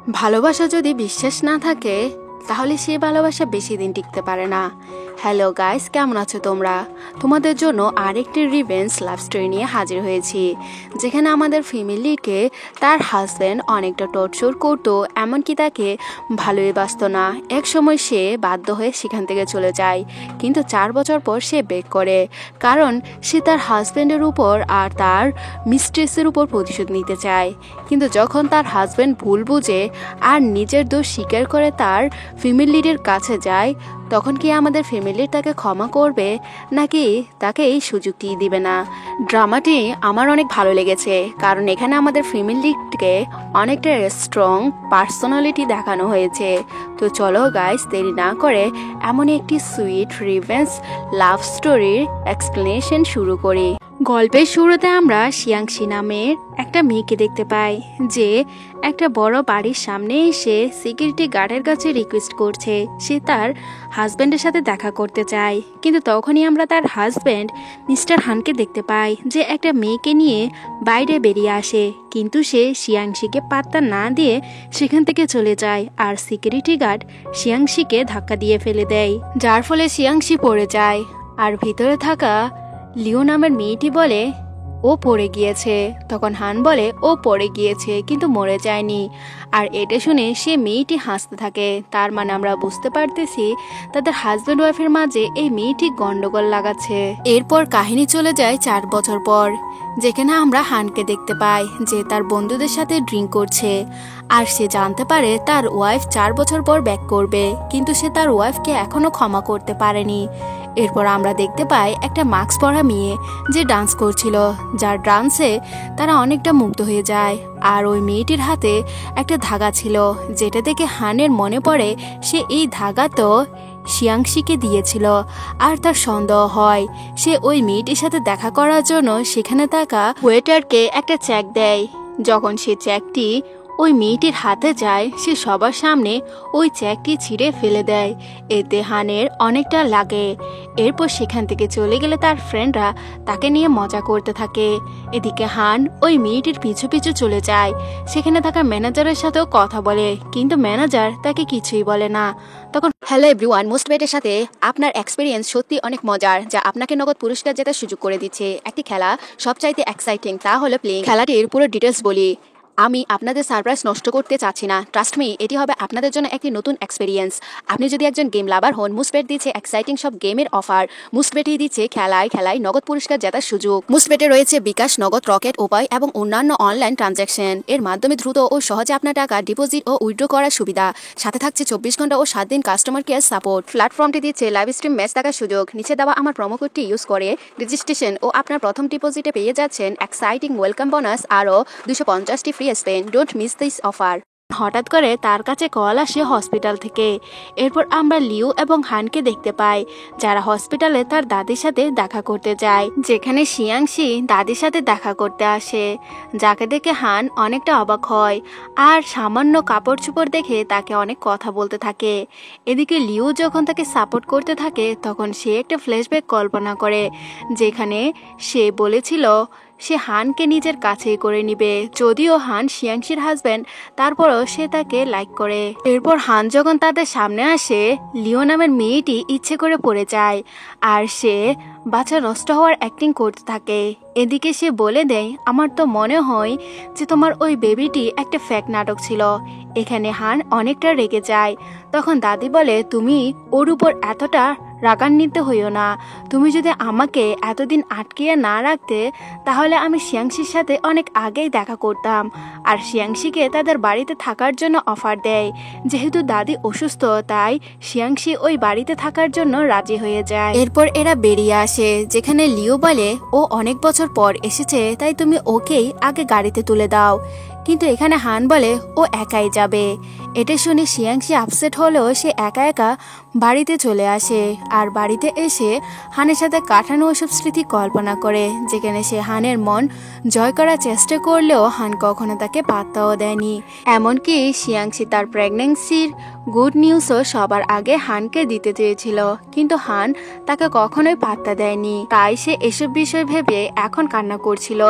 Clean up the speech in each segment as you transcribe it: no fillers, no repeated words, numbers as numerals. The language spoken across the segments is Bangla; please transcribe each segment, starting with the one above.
ভালোবাসা যদি বিশ্বাস না থাকে তাহলে সেই ভালোবাসা বেশি দিন টিকতে পারে না। হ্যালো গাইস, কেমন আছো তোমরা? তোমাদের জন্য আরেকটি রিভেঞ্জ লাভ স্টোরি নিয়ে হাজির হয়েছি, যেখানে আমাদের ফ্যামিলিকে তার হাজব্যান্ড অনেকটা টর্চার করতো, এমনকি তাকে ভালোই বাসত না। এক সময় সে বাধ্য হয়ে সেখান থেকে চলে যায়, কিন্তু 4 বছর পর সে ব্রেক করে, কারণ সে তার হাজব্যান্ডের উপর আর তার মিস্ট্রেসের উপর প্রতিশোধ নিতে চায়। কিন্তু যখন তার হাজব্যান্ড ভুল বুঝে আর নিজের দোষ স্বীকার করে তার ফ্যামিলির কাছে যায়, তখন কি আমাদের ফ্যামিলির তাকে ক্ষমা করবে নাকি তাকে এই সুযোগটি দিবে না? ড্রামাটি আমার অনেক ভালো লেগেছে, কারণ এখানে আমাদের ফ্যামিলিকে অনেকটা স্ট্রং পার্সোনালিটি দেখানো হয়েছে। তো চলো গাইস, দেরি না করে এমন একটি সুইট রিভেঞ্জ লাভ স্টোরির এক্সপ্লেনেশন শুরু করি। গল্পের শুরুতে আমরা শিয়াংশি নামের একটা মেয়েকে দেখতে পাই, যে একটা বড় বাড়ির সামনে এসে সিকিউরিটি গার্ডের কাছে রিকোয়েস্ট করছে সে তার হাজব্যান্ডের সাথে দেখা করতে চায়। কিন্তু তখনই আমরা তার হাজব্যান্ড মিস্টার হানকে দেখতে পাই, যে একটা মেয়েকে নিয়ে বাইরে বেরিয়ে আসে, কিন্তু সে শিয়াংশিকে পাত্তা না দিয়ে সেখান থেকে চলে যায়, আর সিকিউরিটি গার্ড শিয়াংশিকে ধাক্কা দিয়ে ফেলে দেয়, যার ফলে শিয়াংশি পড়ে যায়। আর ভিতরে থাকা লিও নামের মেয়েটি বলে ও পড়ে গিয়েছে। তখন হান বলে ও পড়ে গিয়েছে কিন্তু মরে যায়নি। আর এটা শুনে সে মেয়েটি হাসতে থাকে। তার মানে আমরা বুঝতে পারতেছি তাদের হাজব্যান্ড ওয়াইফের মাঝে এই মেয়েটি গন্ডগোল লাগাচ্ছে। এরপর কাহিনী চলে যায় 4 বছর পর, যেখানে আমরা হানকে দেখতে পাই যে তার বন্ধুদের সাথে ড্রিঙ্ক করছে, আর সে জানতে পারে তার ওয়াইফ 4 বছর পর ব্যাক করবে, কিন্তু সে তার ওয়াইফকে এখনো ক্ষমা করতে পারেনি। এরপর আমরা দেখতে পাই একটা মাস্ক পরা মেয়ে যে ডান্স করছিল, যার ডান্সে তারা অনেকটা মুগ্ধ হয়ে যায়। আর ওই মেয়েটির হাতে একটা ধাগা ছিল, যেটা দেখে হানের মনে পড়ে সে এই ধাগা তো শিয়াংশিকে দিয়েছিল। আর তার সন্দেহ হয়, সে ওই মেয়েটির সাথে দেখা করার জন্য সেখানে থাকা ওয়েটারকে একটা চেক দেয়। যখন সে চেকটি ওই মেয়েটির হাতে যায়, সে সবার সামনে ওই চেকটি ছিঁড়ে ফেলে দেয়। এতে হানের অনেকটা লাগে। এরপর সেখান থেকে চলে গেলে তার ফ্রেন্ডরা তাকে নিয়ে মজা করতে থাকে। এদিকে হান ওই মেয়েটির পিছু পিছু চলে যায়, সেখানে থাকা ম্যানেজারের সাথেও কথা বলে, কিন্তু ম্যানেজার তাকে কিছুই বলে না। তখন হ্যালো এভরিওয়ান, মোস্টবেটের সাথে আপনার এক্সপিরিয়েন্স সত্যি অনেক মজার, যা আপনাকে নগদ পুরস্কার জেতার সুযোগ করে দিচ্ছে। একটি খেলা সবচাইতে এক্সাইটিং, তা হলো প্লেইং। খেলাটির পুরো ডিটেলস বলি, আমি আপনাদের সারপ্রাইজ নষ্ট করতে চাচ্ছি না। ট্রাস্ট মি, এটি হবে আপনাদের জন্য একটি নতুন এক্সপিরিয়েন্স। আপনি যদি একজন গেম লাভার হন, মুসবেট দিচ্ছে এক্সাইটিং সব গেমের অফার। মুসবেটই দিচ্ছে খেলায় খেলায় নগদ পুরস্কার জেতার সুযোগ। মুসবেটে রয়েছে বিকাশ, নগদ, রকেট, উপায় এবং অন্যান্য অনলাইন ট্রানজ্যাকশন। এর মাধ্যমে দ্রুত ও সহজে আপনার টাকা ডিপোজিট ও উইথড্র করার সুবিধা। সাথে থাকছে 24 ঘন্টা ও 7 দিন কাস্টমার কেয়ার সাপোর্ট। প্ল্যাটফর্মটি দিচ্ছে লাইভ স্ট্রিম ম্যাচ দেখার সুযোগ। নিচে দেওয়া আমার প্রোমো কোডটি ইউজ করে রেজিস্ট্রেশন ও আপনার প্রথম ডিপোজিটে পেয়ে যাচ্ছেন এক্সাইটিং ওয়েলকাম বোনাস আরও 250টি free spin. Don't miss this offer. হঠাৎ করে তার কাছে কল আসে হসপিটাল থেকে। এরপর আমরা লিউ এবং হানকে দেখতে পাই, যারা হসপিটালে তার দাদির সাথে দেখা করতে যায়, যেখানে শিয়াংশি দাদির সাথে দেখা করতে আসে, যাকে দেখে হান অনেকটা অবাক হয় আর সামান্য কাপড় চোপড় দেখে তাকে অনেক কথা বলতে থাকে। এদিকে লিউ যখন তাকে সাপোর্ট করতে থাকে, তখন সে একটা ফ্ল্যাশব্যাক কল্পনা করে, যেখানে সে বলেছিল সে হানকে নিজের কাছেই করে নিবে। যদিও হান শিয়াংশির হাজব্যান্ড, তারপরও সে তাকে লাইক করে। এরপর হান যখন তাদের সামনে আসে, লিও নামের মেয়েটি ইচ্ছে করে পড়ে যায়, আর সে বাচ্চা নষ্ট হওয়ার অ্যাক্টিং করতে থাকে। এদিকে সে বলে দেয়, আমার তো মনে হয় যে তোমার ওই বেবিটি একটা ফেক নাটক ছিল। এখানে হান অনেকটা রেগে যায়। তখন দাদি বলে, তুমি ওর উপর এতটা রাগান্বিত হইও না। তুমি যদি আমাকে এতদিন আটকিয়ে না রাখতে, তাহলে আমি শিয়াংশির সাথে অনেক আগেই দেখা করতাম। আর শিয়াংশিকে তাদের বাড়িতে থাকার জন্য অফার দেয়। যেহেতু দাদি অসুস্থ, তাই শিয়াংশি ওই বাড়িতে থাকার জন্য রাজি হয়ে যায়। এরপর এরা বেরিয়ে আসে, যেখানে লিও বলে ও অনেক বছর পর এসেছে, তাই তুমি ওকেই আগে গাড়িতে তুলে দাও। কিন্তু এখানে হান বলে ও একাই যাবে। এটা শুনে শিয়াংশি আপসেট হলেও সে একা একা বাড়িতে চলে আসে। আর বাড়িতে এসে হানের সাথে কাটানো ওসব স্মৃতি কল্পনা করে, যেখানে সে হানের মন জয় করার চেষ্টা করলেও হান কখনো তাকে পাত্তাও দেয়নি। এমনকি শিয়াংশি তার প্রেগন্যান্সির গুড নিউজও সবার আগে হানকে দিতে চেয়েছিল, কিন্তু হান তাকে কখনোই পাত্তা দেয়নি। তাই সে এসব বিষয় ভেবে এখন কান্না করছিল।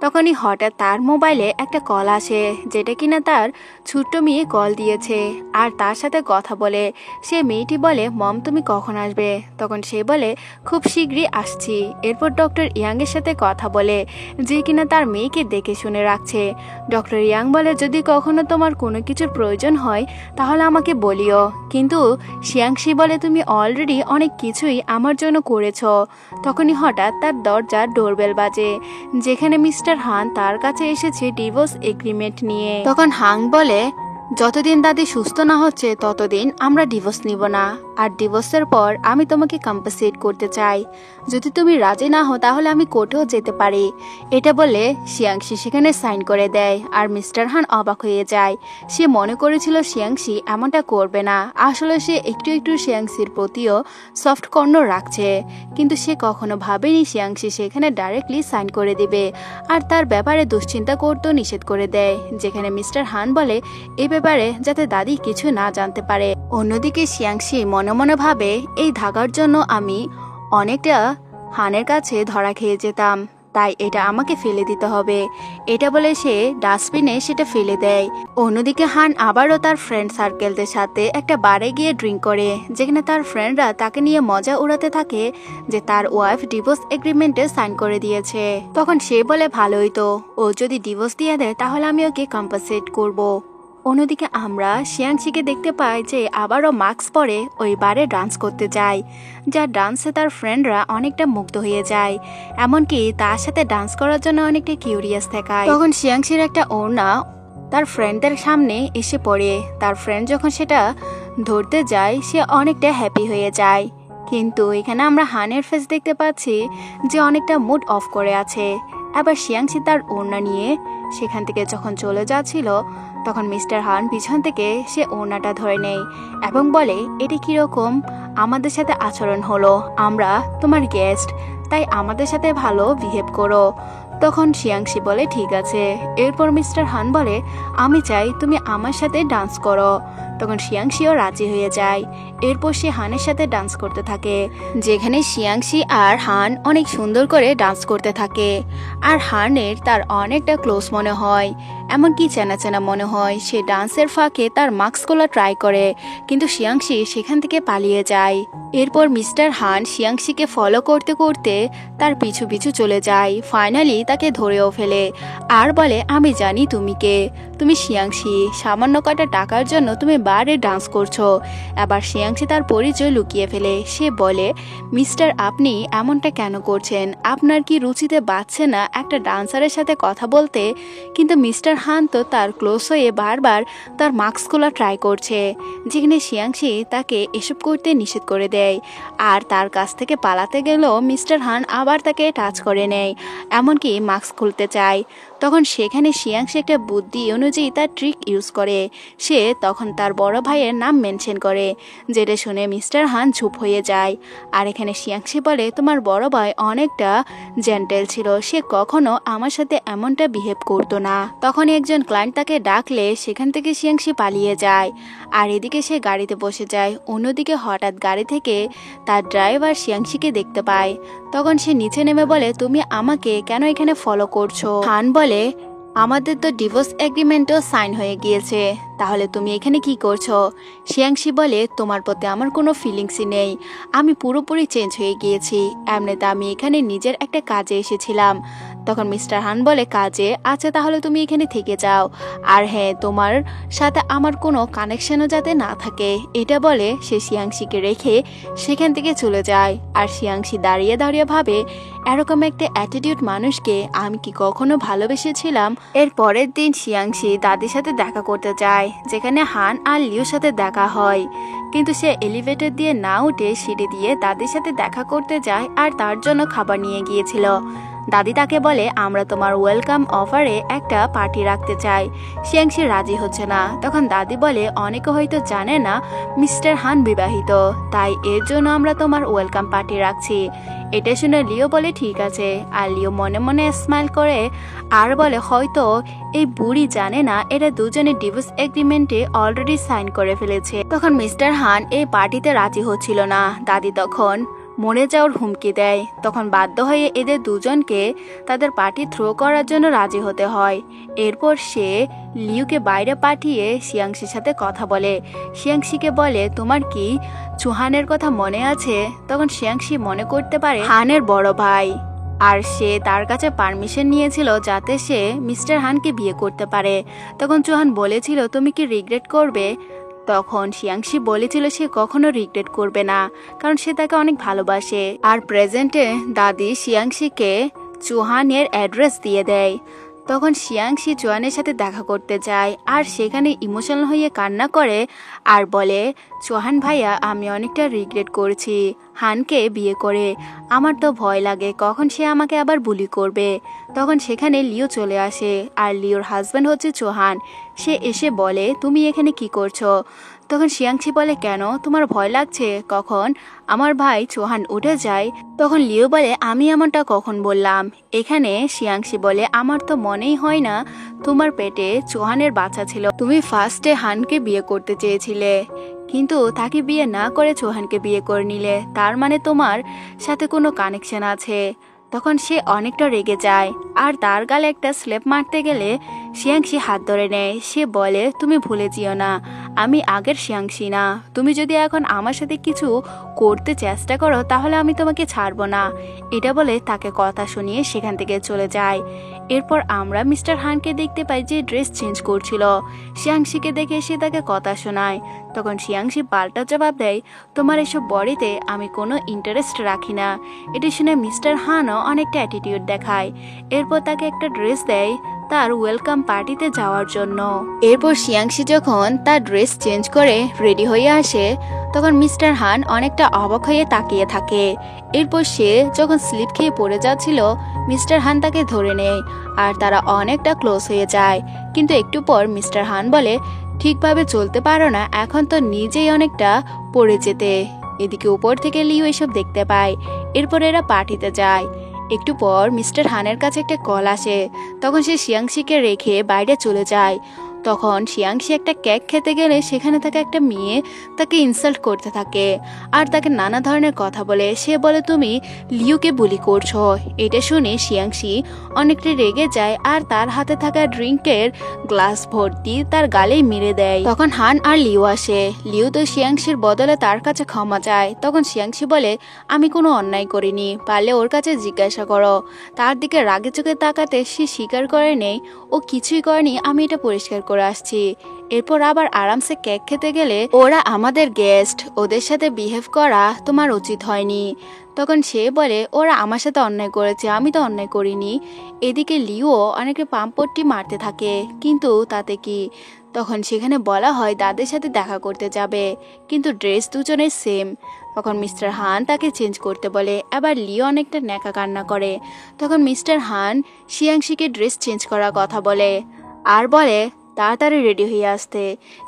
তখনই হঠাৎ তার মোবাইলে একটা কল আসে, যেটা কিনা তার ছোট্ট মেয়ে কল দিয়েছে আর তার সাথে কথা বলে। সে মেয়েটি বলে, মম তুমি কখন আসবে? তখন সে বলে, খুব শীঘ্রই আসছি। এরপর ডক্টর ইয়াং এর সাথে কথা বলে, যে কিনা তার মেয়েকে দেখে শুনে রাখছে। ডক্টর ইয়াং বলে, যদি কখনো তোমার কোনো কিছুর প্রয়োজন হয় তাহলে আমাকে বলিও। কিন্তু শিয়াংশি বলে, তুমি অলরেডি অনেক কিছুই আমার জন্য করেছো। তখনই হঠাৎ তার দরজার ডোরবেল বাজে, যেখানে মিস্টার হান তার কাছে এসেছে ডিভোর্স এগ্রিমেন্ট নিয়ে। তখন হাং বলে, যতদিন দাদি সুস্থ না হচ্ছে ততদিন আমরা ডিভোর্স নিব না, আর ডিভোর্সের পর আমি তোমাকে কম্পেনসেট করতে চাই। যদি তুমি রাজি না হও তাহলে আমি কোর্টেও যেতে পারি। এটা বলে শিয়াংশি সেখানে সাইন করে দেয় আর মিস্টার হান অবাক হয়ে যায়। সে মনে করেছিল শিয়াংশি এমনটা করবে না, আসলে সে একটু একটু শিয়াংশির প্রতিও সফট কর্নার রাখছে, কিন্তু সে কখনো ভাবেনি শিয়াংশি সেখানে ডাইরেক্টলি সাইন করে দিবে আর তার ব্যাপারে দুশ্চিন্তা করতেও নিষেধ করে দেয়, যেখানে মিস্টার হান বলে এই ব্যাপারে যাতে দাদি কিছু না জানতে পারে। অন্যদিকে শিয়াংশি মনে মনে ভাবে, এই ধাগার জন্য আমি অনেকটা হানের কাছে ধরা খেয়ে যেতাম, তাই এটা আমাকে ফেলে দিতে হবে। এটা বলে সে ডাস্টবিনে সেটা ফেলে দেয়। অন্যদিকে হান আবারও তার ফ্রেন্ড সার্কেলদের সাথে একটা বারে গিয়ে ড্রিঙ্ক করে, যেখানে তার ফ্রেন্ডরা তাকে নিয়ে মজা উড়াতে থাকে যে তার ওয়াইফ ডিভোর্স এগ্রিমেন্টে সাইন করে দিয়েছে। তখন সে বলে, ভালোই তো, ও যদি ডিভোর্স দিয়ে দেয় তাহলে আমি ওকে কম্পেনসেট করব। অন্যদিকে আমরা শিয়াংশিকে দেখতে পাই যে আবারও মাস্ক পরে ওই বারে ডান্স করতে যায়, যার ডান্সে তার ফ্রেন্ডরা অনেকটা মুগ্ধ হয়ে যায়, এমনকি তার সাথে ডান্স করার জন্য অনেকটা কিউরিয়াস দেখায়। তখন শিয়াংশির একটা ওড়না তার ফ্রেন্ডদের সামনে এসে পড়ে। তার ফ্রেন্ড যখন সেটা ধরতে যায় সে অনেকটা হ্যাপি হয়ে যায়, কিন্তু এখানে আমরা হানের ফেস দেখতে পাচ্ছি যে অনেকটা মুড অফ করে আছে। আবার শিয়াংশি তার ওড়না নিয়ে সেখান থেকে যখন চলে যাচ্ছিল তখন মিস্টার হান পিছন থেকে সে ওড়নাটা ধরে নেয় এবং বলে, এটি কিরকম আমাদের সাথে আচরণ হলো, আমরা তোমার গেস্ট, তাই আমাদের সাথে ভালো বিহেভ করো। তখন শিয়াংশি বলে, ঠিক আছে। এরপর মিস্টার হান বলে, আমি চাই তুমি আমার সাথে ডান্স করো। তখন শিয়াংশিও রাজি হয়ে যায়। এরপর সে হানের সাথে ডান্স করতে থাকে, যেখানে শিয়াংশি আর হান অনেক সুন্দর করে ডান্স করতে থাকে। আর হানের তার অনেকটা ক্লোজ মনে হয়, এমনকি চেনা চেনা মনে হয়। সে ডান্সের ফাঁকে তার মাস্কগুলো ট্রাই করে, কিন্তু শিয়াংশি সেখান থেকে পালিয়ে যায়। এরপর মিস্টার হান শিয়াংশিকে ফলো করতে করতে তার পিছু পিছু চলে যায়। ফাইনালি তাকে ধরেও ফেলে আর বলে, আমি জানি তুমি কে, তুমি শিয়াংশি, সামান্য কটা টাকার জন্য তুমি বারে ডান্স করছো। আবার শিয়াংশি তার পরিচয় লুকিয়ে ফেলে। সে বলে, মিস্টার আপনি এমনটা কেন করছেন? আপনার কি রুচিতে বাড়ছে না একটা ডান্সারের সাথে কথা বলতে? কিন্তু মিস্টার হান তো তার ক্লোজ হয়ে বারবার তার মাস্কগুলো ট্রাই করছে, যেখানে শিয়াংশি তাকে এসব করতে নিষেধ করে দেয়। আর তার কাছ থেকে পালাতে গেলেও মিস্টার হান আবার তাকে টাচ করে নেয়, এমনকি মাস্ক খুলতে চায়। তখন সেখানে শিয়াংশি একটা বুদ্ধি অনুযায়ী তার ট্রিক ইউজ করে। সে তখন তার বড় ভাইয়ের নাম মেনশন করে, যেটা শুনে মিস্টার হান চুপ হয়ে যায়। আর এখানে শিয়াংশি বলে, তোমার বড় ভাই অনেকটা জেন্টেল ছিল, সে কখনো আমার সাথে এমনটা বিহেভ করতো না। তখন একজন ক্লায়েন্ট তাকে ডাকলে সেখান থেকে শিয়াংশি পালিয়ে যায়। আর এদিকে সে গাড়িতে বসে যায়। অন্যদিকে হঠাৎ গাড়ি থেকে তার ড্রাইভার শিয়াংশিকে দেখতে পায়। তখন সে নিচে নেমে বলে, তুমি আমাকে কেন এখানে ফলো করছো? হান বলে, আমাদের তো ডিভোর্স এগ্রিমেন্টও সাইন হয়ে গিয়েছে, তাহলে তুমি এখানে কি করছো? শিয়াংশি বলে, তোমার প্রতি আমার কোনো ফিলিংসই নেই, আমি পুরোপুরি চেঞ্জ হয়ে গিয়েছি, এমনিতে আমি এখানে নিজের একটা কাজে এসেছিলাম। তখন মিস্টার হান বলে, কাজে? আচ্ছা তাহলে তুমি এখানে থেকে যাও, আর হ্যাঁ তোমার সাথে আমার কোনো কানেকশনও যাতে না থাকে। এটা বলে সে শিয়াংশিকে রেখে সেখান থেকে চলে যায়। আর শিয়াংশি দাঁড়িয়ে দাঁড়িয়ে ভাবে, এরকম একটা অ্যাটিটিউড মানুষকে আমি কি কখনো ভালোবেসেছিলাম? এর পরের দিন শিয়াংশি দাদির সাথে দেখা করতে যায়, যেখানে হান আর লিউর সাথে দেখা হয়, কিন্তু সে এলিভেটর দিয়ে না উঠে সিঁড়ি দিয়ে দাদির সাথে দেখা করতে যায় আর তার জন্য খাবার নিয়ে গিয়েছিল। দাদি তাকে বলে আমরা তোমার ওয়েলকাম অফারে একটা পার্টি রাখতে চাই। শিয়াংশি রাজি হচ্ছে না। তখন দাদি বলে অনেকে হয়তো জানে না মিস্টার হান বিবাহিত, তাই এর জন্য আমরা তোমার ওয়েলকাম পার্টি রাখছি। এটা শুনে লিও বলে ঠিক আছে। আর লিও মনে মনে স্মাইল করে আর বলে হয়তো এই বুড়ি জানে না এরা দুজনে ডিভোর্স এগ্রিমেন্টে অলরেডি সাইন করে ফেলেছে। তখন মিস্টার হান এই পার্টিতে রাজি হচ্ছিল না। দাদি তখন মরে যাওয়ার হুমকি দেয়। তখন বাধ্য হয়ে এদের দুজনকে তাদের পার্টি থ্রো করার জন্য রাজি হতে হয়। এরপর সে লিউকে বাইরে পাঠিয়ে শিয়াংশির সাথে কথা বলে। শিয়াংশিকে বলে তোমার কি চুহানের কথা মনে আছে? তখন শিয়াংশি মনে করতে পারে হানের বড় ভাই, আর সে তার কাছে পারমিশন নিয়েছিল যাতে সে মিস্টার হানকে বিয়ে করতে পারে। তখন চুহান বলেছিল তুমি কি রিগ্রেট করবে? তখন শিয়াংশি বলেছিল সে কখনো রিগ্রেট করবে না, কারণ সে তাকে অনেক ভালোবাসে। আর প্রেজেন্টে দাদি শিয়াংশিকে চুহানের অ্যাড্রেস দিয়ে দেয়। তখন শিয়াংশি চুহানের সাথে দেখা করতে যায় আর সেখানে ইমোশনাল হয়ে কান্না করে আর বলে চুহান ভাইয়া আমি অনেকটা রিগ্রেট করছি হানকে বিয়ে করে। আমার তো ভয় লাগে কখন সে আমাকে আবার বুলি করবে। তখন সেখানে লিও চলে আসে আর লিওর হাজব্যান্ড হচ্ছে চুহান। সে এসে বলে তুমি এখানে কি করছো? তখন শিয়াংশি বলে কেন তোমার ভয় লাগছে কখন আমার ভাই চুহান উঠে যায়? তখন লিও বলে আমি এমনটা কখন বললাম? এখানে শিয়াংশি বলে আমার তো মনেই হয় না তোমার পেটে চুহানের বাচ্চা ছিল। তুমি ফার্স্টে হানকে বিয়ে করতে চেয়েছিলে, কিন্তু তাকে বিয়ে না করে চুহানকে বিয়ে করে নিলে, তার মানে তোমার সাথে কোনো কানেকশন আছে। তখন সে অনেকটা রেগে যায় আর তার গালে একটা স্লেপ মারতে গেলে শিয়াংশি হাত ধরে নেয়। সে বলে তুমি ভুলে যেও না আমি আগের শিয়াংশি না। তুমি যদি এখন আমার সাথে কিছু করতে চেষ্টা করো তাহলে আমি তোমাকে ছাড়বো না। এটা বলে তাকে কথা শুনিয়ে সেখান থেকে চলে যায়। এরপর আমরা মিস্টার হানকে দেখতে পাই যে ড্রেস চেঞ্জ করছিল। শিয়াংশিকে দেখে সে তাকে কথা শোনায়। তখন শিয়াংশি পাল্টা জবাব দেয় তোমার এসব বডিতে আমি কোনো ইন্টারেস্ট রাখি না। এটি শুনে মিস্টার হানও অনেকটা অ্যাটিটিউড দেখায়। এরপর তাকে একটা ড্রেস দেয় তার ওয়েলকাম পার্টিতে যাওয়ার জন্য। এরপর শিয়াংশি যখন তার ড্রেস চেঞ্জ করে রেডি হয়ে আসে তখন মিস্টার হান অনেকটা অবাক হয়ে তাকিয়ে থাকে। এরপর সে যখন স্লিপ খেয়ে পড়ে যাচ্ছিল মিস্টার হান তাকে ধরে নেয় আর তারা অনেকটা ক্লোজ হয়ে যায়। কিন্তু একটু পর মিস্টার হান বলে ঠিকভাবে চলতে পারো না, এখন তো নিজেই অনেকটা পড়ে যেতে। এদিকে উপর থেকে লিও এসব দেখতে পায়। এরপর এরা পার্টিতে যায়। একটু পর মিস্টার হানের কাছে একটা কল আসে। তখন সে শিয়াংশিকে রেখে বাইরে চলে যায়। তখন শিয়াংশি একটা কেক খেতে গেলে সেখানে থাকা একটা মেয়ে তাকে ইনসাল্ট করতে থাকে আর তাকে নানা ধরনের কথা বলে। সে বলে তুমি লিওকে বুলি করছো। এটা শুনে শিয়াংশি অনেকটা রেগে যায় আর তার হাতে থাকা ড্রিঙ্কের গ্লাস ভর্তি তার গালেই মেরে দেয়। তখন হান আর লিও আসে। লিও তো শিয়াংশির বদলে তার কাছে ক্ষমা চায়। তখন শিয়াংশি বলে আমি কোনো অন্যায় করিনি, পারলে ওর কাছে জিজ্ঞাসা করো। তার দিকে রাগে চোখে তাকাতে সে স্বীকার করে নেই ও কিছুই করেনি, আমি এটা পরিষ্কার করে আসছি। এরপর আবার আরামসে কেক খেতে গেলে ওরা আমাদের গেস্ট, ওদের সাথে বিহেভ করা তোমার উচিত হয়নি। তখন সে বলে ওরা আমার সাথে অন্যায় করেছে, আমি তো অন্যায় করিনি। এদিকে লিও অনেকে পাম্পট্টি মারতে থাকে, কিন্তু তাতে কি? তখন সেখানে বলা হয় দাদের সাথে দেখা করতে যাবে, কিন্তু ড্রেস দুজনের সেম। তখন মিস্টার হান তাকে চেঞ্জ করতে বলে। আবার লিও অনেকটা ন্যাকা কান্না করে। তখন মিস্টার হান শিয়াংশিকে ড্রেস চেঞ্জ করার কথা বলে আর বলে তাড়াতাড়ি রেডি হয়ে আসতে।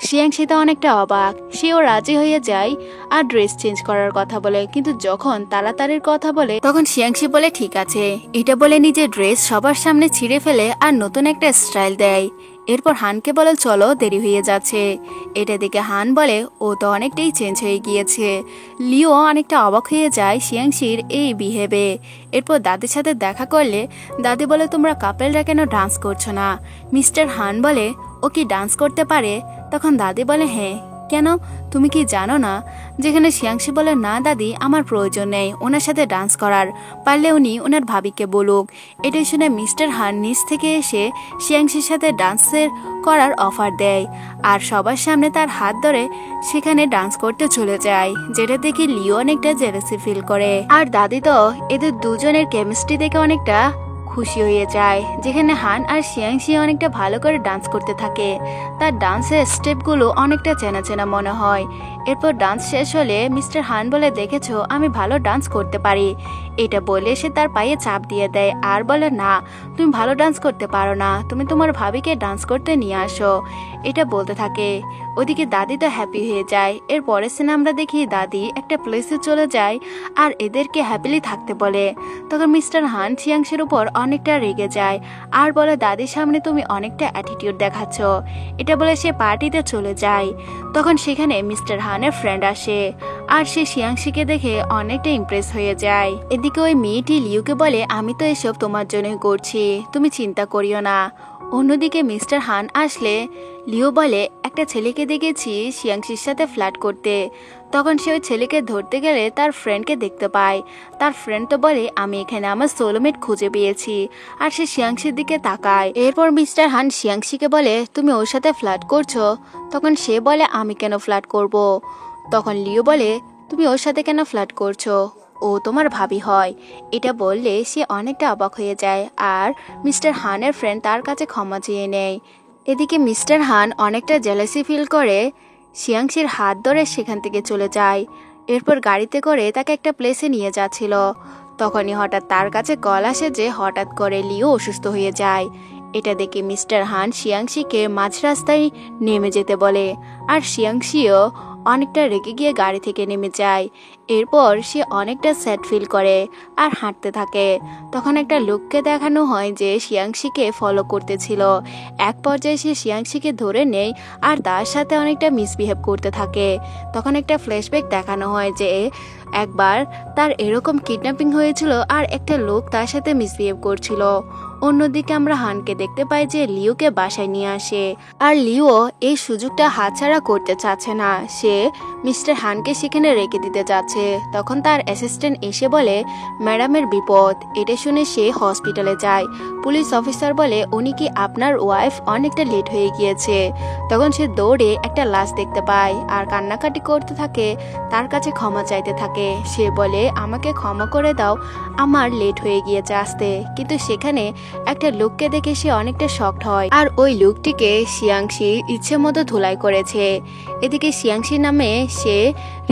শিয়াংশি তো অনেকটা অবাক, সেও রাজি হয়ে যায় আর ড্রেস চেঞ্জ করার কথা বলে। কিন্তু যখন তাড়াতাড়ির কথা বলে তখন শিয়াংশি বলে ঠিক আছে। এটা বলে নিজের ড্রেস সবার সামনে ছিঁড়ে ফেলে আর নতুন একটা স্টাইল দেয়। এরপর হানকে বলে চলো দেরি হয়ে যাচ্ছে। এটা দেখে হান বলে ও তো অনেকটাই চেঞ্জ হয়ে গিয়েছে। লিও অনেকটা অবাক হয়ে যায় শিয়াংশির এই বিহেভে। এরপর দাদির সাথে দেখা করলে দাদি বলে তোমরা কাপেলরা কেন ডান্স করছো না? মিস্টার হান বলে ও কি ডান্স করতে পারে? তখন দাদি বলে হ্যাঁ। কেন, তুমি কি জানো না? যেখানে শিয়াংশি বলে না দাদি আমার প্রয়োজন নেই ওনার সাথে ডান্স করার, পারলে উনি ওনার ভাবিকে বলুক। এটা শুনে মিস্টার হান নিচ থেকে এসে শিয়াংশির সাথে ডান্সের করার অফার দেয় আর সবার সামনে তার হাত ধরে সেখানে ডান্স করতে চলে যায়, যেটা দেখে লিও অনেকটা জেলাসি ফিল করে। আর দাদি তো এদের দুজনের কেমিস্ট্রি দেখে অনেকটা খুশি হয়ে যায়, যেখানে হান আর শিয়াংশি অনেকটা ভালো করে ডান্স করতে থাকে। তার ডান্সের স্টেপগুলো অনেকটা চেনা চেনা মনে হয়। এরপর ডান্স শেষ হলে মিস্টার হান বলে, দেখেছো আমি ভালো ডান্স করতে পারি। এটা বলে সে তার পায়ে চাপ দিয়ে দেয় আর বলে, না তুমি ভালো ডান্স করতে পারো না, তুমি তোমার ভাবিকে ডান্স করতে নিয়ে আসো। এটা বলতে থাকে। ওদিকে দাদি তো হ্যাপি হয়ে যায়। এর পরের সিনে আমরা দেখি দাদি একটা প্লেসে চলে যায় আর এদেরকে হ্যাপিলি থাকতে বলে। তখন মিস্টার হান শিয়াংশির উপর অনেকটা রেগে যায় আর বলে, দাদির সামনে তুমি অনেকটা অ্যাটিটিউড দেখাচ্ছ। এটা বলে সে পার্টিতে চলে যায়। তখন সেখানে মিস্টার হানের ফ্রেন্ড আসে আর সে শিয়াংশিকে দেখে অনেকটা ইমপ্রেস হয়ে যায়। এদিকে ওই মেয়েটি লিউকে বলে, আমি তো এসব তোমার জন্যই করছি, তুমি চিন্তা করিও না। অন্যদিকে মিস্টার হান আসলে লিও বলে, একটা ছেলেকে দেখেছি শিয়াংশির সাথে ফ্ল্যাট করতে। তখন সে ওই ছেলেকে ধরতে গেলে তার ফ্রেন্ডকে দেখতে পায়। তার ফ্রেন্ড তো বলে, আমি এখানে আমার সোলমেট খুঁজে পেয়েছি। আর সে শিয়াংশির দিকে তাকায়। এরপর মিস্টার হান শিয়াংশিকে বলে, তুমি ওর সাথে ফ্ল্যাট করছো? তখন সে বলে, আমি কেন ফ্ল্যাট করব? তখন লিও বলে, তুমি ওর সাথে কেন ফ্ল্যাট করছো? ও তোমার ভাবি হয়। এটা বললে সে অনেকটা অবাক হয়ে যায় আর মিস্টার হানের ফ্রেন্ড তার কাছে ক্ষমা চেয়ে নেয়। এদিকে মিস্টার হান অনেকটা জেলাসি ফিল করে শিয়াংশির হাত ধরে সেখান থেকে চলে যায়। এরপর গাড়িতে করে তাকে একটা প্লেসে নিয়ে যাচ্ছিল। তখনই হঠাৎ তার কাছে কল আসে যে হঠাৎ করে লিও অসুস্থ হয়ে যায়। এটা দেখে মিস্টার হান শিয়াংশিকে মাঝ রাস্তায় নেমে যেতে বলে আর শিয়াংশিও অনেকটা রেগে গিয়ে গাড়ি থেকে নেমে যায়। এরপর সে অনেকটা স্যাড ফিল করে আর হাঁটতে থাকে। তখন একটা লোককে দেখানো হয় যে শিয়াংশিকে ফলো করতেছিল। এক পর্যায়ে সে শিয়াংশিকে ধরে নেয় আর তার সাথে অনেকটা মিসবিহেভ করতে থাকে। তখন একটা ফ্ল্যাশব্যাক দেখানো হয় যে একবার তার এরকম কিডন্যাপিং হয়েছিল আর একটা লোক তার সাথে মিসবিহেভ করছিল। অন্যদিকে আমরা হানকে দেখতে পাই যে লিওকে বাসায় নিয়ে আসে আর লিও এই সুযোগটা হাতছাড়া করতে চাচ্ছে না। সে মিস্টার হানকে সেখানে রেখে দিতে যাচ্ছে। তখন তার অ্যাসিস্ট্যান্ট এসে বলে, ম্যাডামের বিপদ। এটা শুনে সে হসপিটালে যায়। পুলিশ অফিসার বলে, উনি কি আপনার ওয়াইফ অনেকটা লেট হয়ে গিয়েছে। তখন সে দৌড়ে একটা লাশ দেখতে পায় আর কান্নাকাটি করতে থাকে, তার কাছে ক্ষমা চাইতে থাকে। সে বলে, আমাকে ক্ষমা করে দাও, আমার লেট হয়ে গিয়েছে আসতে। কিন্তু সেখানে একটা লোককে দেখে সে অনেকটা শকড হয় আর ওই লোকটিকে শিয়াংশি ইচ্ছে মতো ধুলাই করেছে। এদিকে শিয়াংশি নামে সে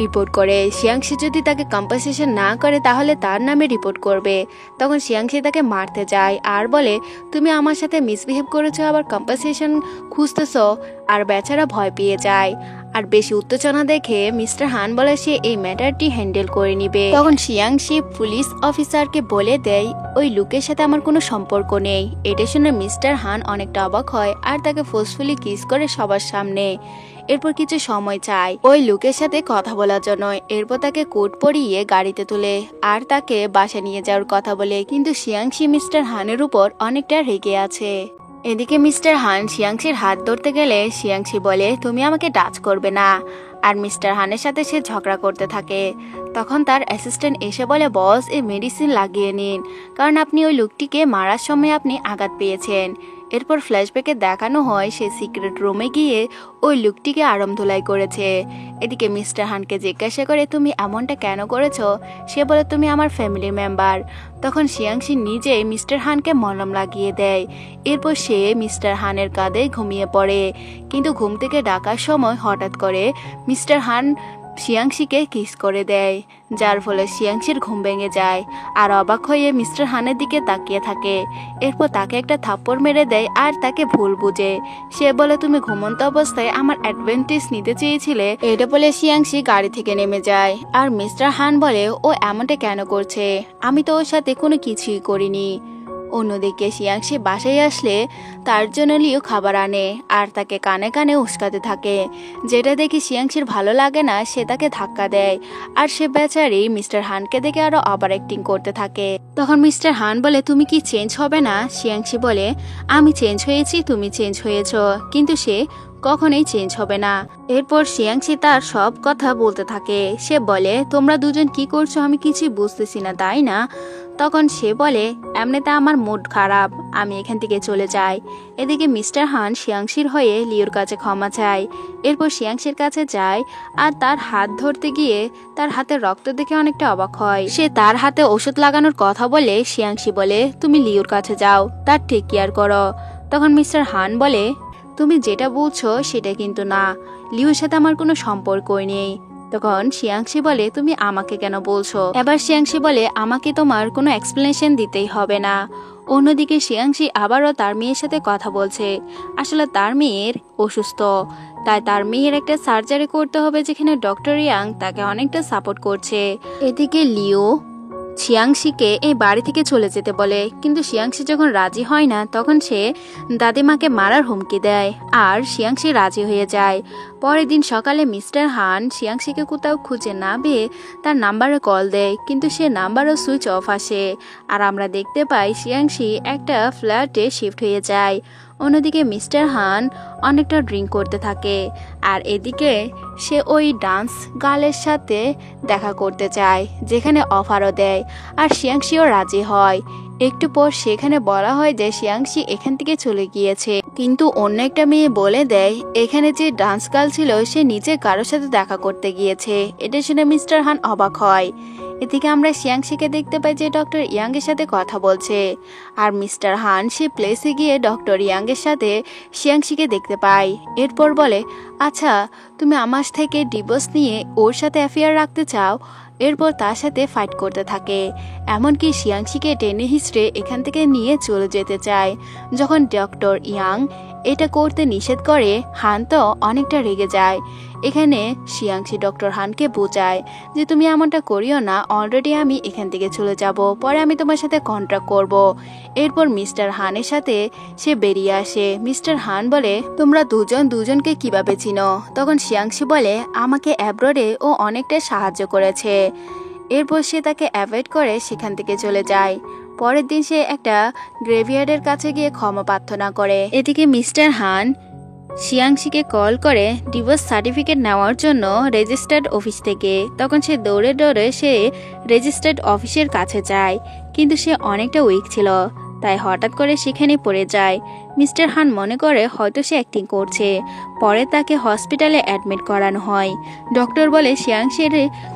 রিপোর্ট করে। শিয়াংশি যদি তাকে কম্পেনসেশন না করে তাহলে তার নামে রিপোর্ট করবে। তখন শিয়াংশি তাকে মারতে যায় আর বলে, তুমি আমার সাথে মিসবিহেভ করেছো আবার কম্পেনসেশন খুঁজতেছো। আর বেচারা ভয় পেয়ে যায় আর বেশি উত্তেজনা দেখে মিস্টার হান বলে সে এই ম্যাটারটি হ্যান্ডেল করে নিবে। তখন শিয়াংশি পুলিশ অফিসারকে বলে দেয়, ওই লোকের সাথে আমার কোনো সম্পর্ক নেই। এটা শুনে মিস্টার হান অনেকটা অবাক হয় আর তাকে ফোর্সফুলি কিস করে সবার সামনে। এরপর কিছু সময় চায় ওই লোকের সাথে কথা বলার জন্য। এরপর তাকে কোট পরিয়ে গাড়িতে তুলে আর তাকে বাসা নিয়ে যাওয়ার কথা বলে। কিন্তু শিয়াংশি মিস্টার হানের উপর অনেকটা রেগে আছে। এদিকে মিস্টার হান শিয়াংশির হাত ধরতে গেলে শিয়াংশি বলে, তুমি আমাকে টাচ করবে না। আর মিস্টার হানের সাথে সে ঝগড়া করতে থাকে। তখন তার অ্যাসিস্ট্যান্ট এসে বলে, বস এই মেডিসিন লাগিয়ে নিন, কারণ আপনি ওই লোকটিকে মারার সময় আপনি আঘাত পেয়েছেন। এরপর ফ্ল্যাশব্যাকে দেখানো হয় সে সিক্রেট রুমে গিয়ে ওই লোকটিকে আরাম ধুলাই করেছে। এদিকে মিস্টার হানকে জিজ্ঞাসা করে, তুমি এমনটা কেন করেছো? সে বলে, তুমি আমার ফ্যামিলি মেম্বার। তখন শিয়াংশি নিজে মিস্টার হানকে মলম লাগিয়ে দেয়। এরপর সে মিস্টার হানের কাঁধে ঘুমিয়ে পড়ে। কিন্তু ঘুম থেকে ডাকার সময় হঠাৎ করে মিস্টার হান শিয়াংশিকে কিস করে দেয়, যার ফলে শিয়াংশির ঘুম ভেঙে যায় আর অবাক হয়ে মিস্টার হানের দিকে তাকিয়ে থাকে। এরপর তাকে একটা থাপ্পড় মেরে দেয় আর তাকে ভুল বুঝে। সে বলে, তুমি ঘুমন্ত অবস্থায় আমার অ্যাডভান্টেজ নিতে চেয়েছিলে। এটা বলে শিয়াংশি গাড়ি থেকে নেমে যায় আর মিস্টার হান বলে, ও এমনটা কেন করছে? আমি তো ওর সাথে কোনো কিছুই করিনি। অন্যদিকে শিয়াংশি বাসায় আসলে তার জন্য লিও খাবার আনে আর তাকে কানে কানে উস্কাতে থাকে, যেটা দেখে শিয়াংশির ভালো লাগে না। সে তাকে ধাক্কা দেয় আর সে বেচারি মিস্টার হানকে দেখে আরো ওভার অ্যাক্টিং করতে থাকে। তখন মিস্টার হান বলে, তুমি কি চেঞ্জ হবে না? শিয়াংশি বলে, আমি চেঞ্জ হয়েছি, তুমি চেঞ্জ হয়েছ। কিন্তু সে কখনোই চেঞ্জ হবে না। এরপর শিয়াংশি তার সব কথা বলতে থাকে। সে বলে, তোমরা দুজন কি করছো আমি কিছুই বুঝতেছি না, তাই না? তখন সে বলে, এমনিতে আমার মুড খারাপ, আমি এখান থেকে চলে যাই। এদিকে মিস্টার হান শিয়াংশির হয়ে লিওর কাছে ক্ষমা চায়। এরপর শিয়াংশির কাছে যায় আর তার হাত ধরতে গিয়ে তার হাতে রক্ত দেখে অনেকটা অবাক হয়। সে তার হাতে ওষুধ লাগানোর কথা বলে শিয়াংশি বলে, তুমি লিওর কাছে যাও, তার টেক কেয়ার করো। তখন মিস্টার হান বলে, তুমি যেটা বলছো সেটা কিন্তু না, লিওর সাথে আমার কোনো সম্পর্কই নেই। তখন শিয়াংশি বলে, তুমি আমাকে কেন বলছো? এবার শিয়াংশি বলে, আমাকে তোমার কোনো এক্সপ্লেনেশন দিতেই হবে না। অন্যদিকে শিয়াংশি আবারও তার মেয়ের সাথে কথা বলছে। আসলে তার মেয়ের অসুস্থ, তাই তার মেয়ের একটা সার্জারি করতে হবে, যেখানে ডক্টর ইয়াং তাকে অনেকটা সাপোর্ট করছে। এদিকে লিও শিয়াংশিকে এই বাড়ি থেকে চলে যেতে বলে, কিন্তু শিয়াংশি যখন রাজি হয় না তখন সে দাদিমাকে মারার হুমকি দেয় আর শিয়াংশি রাজি হয়ে যায়। পরের দিন সকালে মিস্টার হান শিয়াংশিকে কোথাও খুঁজে না পেয়ে তার নাম্বারে কল দেয়, কিন্তু সে নাম্বারও সুইচ অফ আসে। আর আমরা দেখতে পাই শিয়াংশি একটা ফ্ল্যাটে শিফট হয়ে যায়। অন্যদিকে মিস্টার হান অনেকটা ড্রিঙ্ক করতে থাকে আর এদিকে সে ওই ডান্স গার্লের সাথে দেখা করতে চায়, যেখানে অফারও দেয় আর শিয়াংশিও রাজি হয়। একটু পর সেখানে বলা হয় যে শিয়াংশি এখান থেকে চলে গিয়েছে, কিন্তু অন্য একটা মেয়ে বলে দেয় এখানে যে ডান্স গার্ল ছিল সে নিজে কারোর সাথে দেখা করতে গিয়েছে। এটা শুনে মিস্টার হান অবাক হয়। এদিকে আমরা শিয়াংশিকে দেখতে পাই যে ডক্টর ইয়াং এর সাথে কথা বলছে আর মিস্টার হান সে প্লেসে গিয়ে ডক্টর ইয়াং এর সাথে শিয়াংশিকে দেখতে পাই। এরপর বলে, আচ্ছা তুমি আমার থেকে ডিভোর্স নিয়ে ওর সাথে অ্যাফেয়ার রাখতে চাও? এরপর তার সাথে ফাইট করতে থাকে, এমনকি শিয়াংশিকে টেনে হিস্ট্রে এখান থেকে নিয়ে চলে যেতে চায়। যখন ডক্টর ইয়াং এটা করতে নিষেধ করে হান তো অনেকটা রেগে যায়। এখানে শিয়াংশি ডক্টর হানকে বোঝায় যে তুমি এমনটা করিও না, অলরেডি আমি এখান থেকে চলে যাব, পরে আমি তোমার সাথে কন্ট্রাক্ট করব। এরপর মিস্টার হানের সাথে সে বেরিয়ে আসে। মিস্টার হান বলে, তোমরা দুজন দুজনকে কিভাবে চিনো? তখন শিয়াংশি বলে, আমাকে অ্যাব্রোডে ও অনেকটা সাহায্য করেছে। এরপর সে তাকে অ্যাভয়েড করে সেখান থেকে চলে যায়। পরের দিন সে একটা গ্রেভিয়ার্ডের কাছে গিয়ে ক্ষমা প্রার্থনা করে। এদিকে মিস্টার হান শিয়াংশিকে কল করে ডিভোর্স সার্টিফিকেট নেওয়ার জন্য রেজিস্টার্ড অফিস থেকে। তখন সে দৌড়ে দৌড়ে সে রেজিস্টার্ড অফিসের কাছে যায়, কিন্তু সে অনেকটা উইক ছিল, তাই হঠাৎ করে সেখানে পড়ে যায়। মিস্টার হান মনে করে হয়তো সে অ্যাক্টিং করছে। পরে তাকে হসপিটালে অ্যাডমিট করানো হয়। ডক্টর বলে শিয়াংশির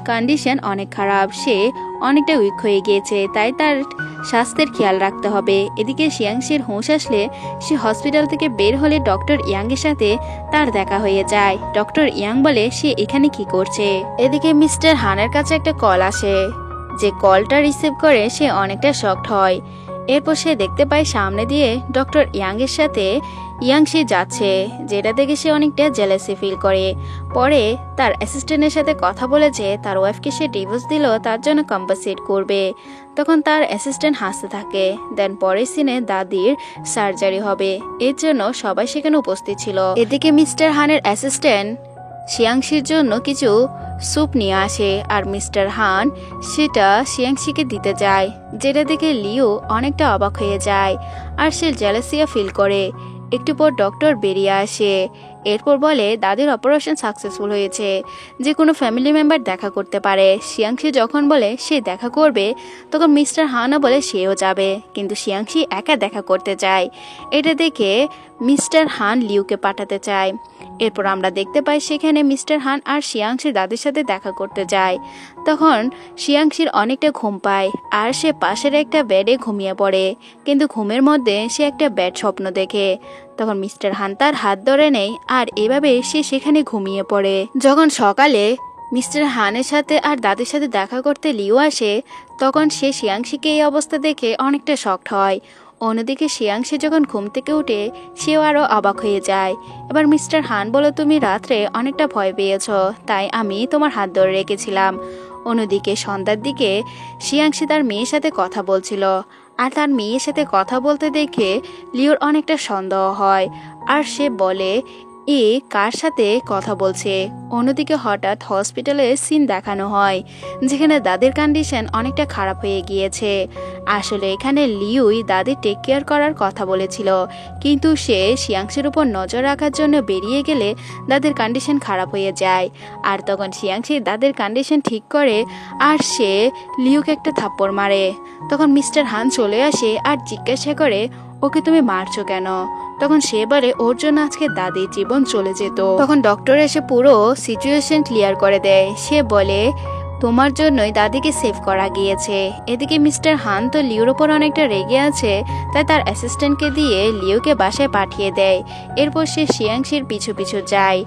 কন্ডিশন অনেক খারাপ, সে অনেকটা উইক হয়ে গিয়েছে, তাই তার স্বাস্থ্যের খেয়াল রাখতে হবে। এদিকে শিয়াংশির হুঁশ আসলে সে হসপিটাল থেকে বের হলে ডক্টর ইয়াং এর সাথে তার দেখা হয়ে যায়। ডক্টর ইয়াং বলে সে এখানে কি করছে। এদিকে মিস্টার হানের কাছে একটা কল আসে, যে কলটা রিসিভ করে সে অনেকটা শকড হয়। এরপর সে দেখতে পায় সামনে দিয়ে ডক্টর ইয়াং এর সাথে ইয়াংশি যাচ্ছে, যেটা দেখে সে অনেকটা জেলাসি ফিল করে। পরে তার অ্যাসিস্ট্যান্টের সাথে কথা বলেছে তার ওয়াইফকে সে ডিভোর্স দিল তার জন্য কম্পেনসেট করবে। তখন তার অ্যাসিস্ট্যান্ট হাসতে থাকে। দেন পরের সিনে দাদির সার্জারি হবে, এর জন্য সবাই সেখানে উপস্থিত ছিল। এদিকে মিস্টার হানের অ্যাসিস্ট্যান্ট শিয়াংশির জন্য কিছু স্যুপ নিয়ে আসে আর মিস্টার হান সেটা শিয়াংশিকে দিতে যায়, যেটা দেখে লিও অনেকটা অবাক হয়ে যায় আর সে জেলাসিয়া ফিল করে। একটু পর ডক্টর বেরিয়ে আসে। এরপর বলে দাদির অপারেশন সাকসেসফুল হয়েছে, যে কোনো ফ্যামিলি মেম্বার দেখা করতে পারে। শিয়াংশি যখন বলে সে দেখা করবে তখন মিস্টার হানও বলে সেও যাবে, কিন্তু শিয়াংশি একা দেখা করতে চায়। এটা দেখে মিস্টার হান লিউকে পাঠাতে চায়। এরপর আমরা দেখতে পাই সেখানে মিস্টার হান আর শিয়াংশি দাদির সাথে দেখা করতে যায়। তখন শিয়াংশির অনেকটা ঘুম পায় আর সে পাশের একটা বেডে ঘুমিয়ে পড়ে, কিন্তু ঘুমের মধ্যে সে একটা ব্যাড স্বপ্ন দেখে। তখন মিস্টার হান তার হাত ধরে নেয় আর এভাবে সে সেখানে ঘুমিয়ে পড়ে। যখন সকালে মিস্টার হানের সাথে আর দাদির সাথে দেখা করতে লিও আসে, তখন সে শিয়াংশিকে এই অবস্থা দেখে অনেকটা শকড হয়। অন্যদিকে শিয়াংশি যখন ঘুম থেকে উঠে সেও আরও অবাক হয়ে যায়। এবার মিস্টার হান বলো, তুমি রাত্রে অনেকটা ভয় পেয়েছ, তাই আমি তোমার হাত ধরে রেখেছিলাম। অন্যদিকে সন্ধ্যার দিকে শিয়াংশি তার মেয়ের সাথে কথা বলছিল আর তার মেয়ের সাথে কথা বলতে দেখে লিওর অনেকটা সন্দেহ হয় আর সে বলে এ কার সাথে কথা বলছে। অন্যদিকে হঠাৎ হসপিটালে সিন দেখানো হয়, যেখানে দাদির কন্ডিশন অনেকটা খারাপ হয়ে গিয়েছে। আসলে এখানে লিউই দাদি টেক কেয়ার করার কথা বলেছিল, কিন্তু সে শিয়াংশির উপর নজর রাখার জন্য বেরিয়ে গেলে দাদির কন্ডিশন খারাপ হয়ে যায়। আর তখন শিয়াংশি দাদির কন্ডিশন ঠিক করে আর সে লিউকে একটা থাপ্পড় মারে। তখন মিস্টার হান চলে আসে আর জিজ্ঞাসা করে, ওকে তুমি মারছো কেন? তখন সে বলে ওর জন্য আজকে দাদির জীবন চলে যেত। তখন ডক্টর এসে পুরো সিচুয়েশন ক্লিয়ার করে দেয়। সে বলে তোমার জন্যই দাদিকে সেভ করা গিয়েছে। এদিকে মিস্টার হান তো লিওর ওপর অনেকটা রেগে আছে, তাই তার অ্যাসিস্ট্যান্টকে দিয়ে লিওকে বাসায় পাঠিয়ে দেয়। এরপর সে শিয়াংশির পিছু পিছু যায়,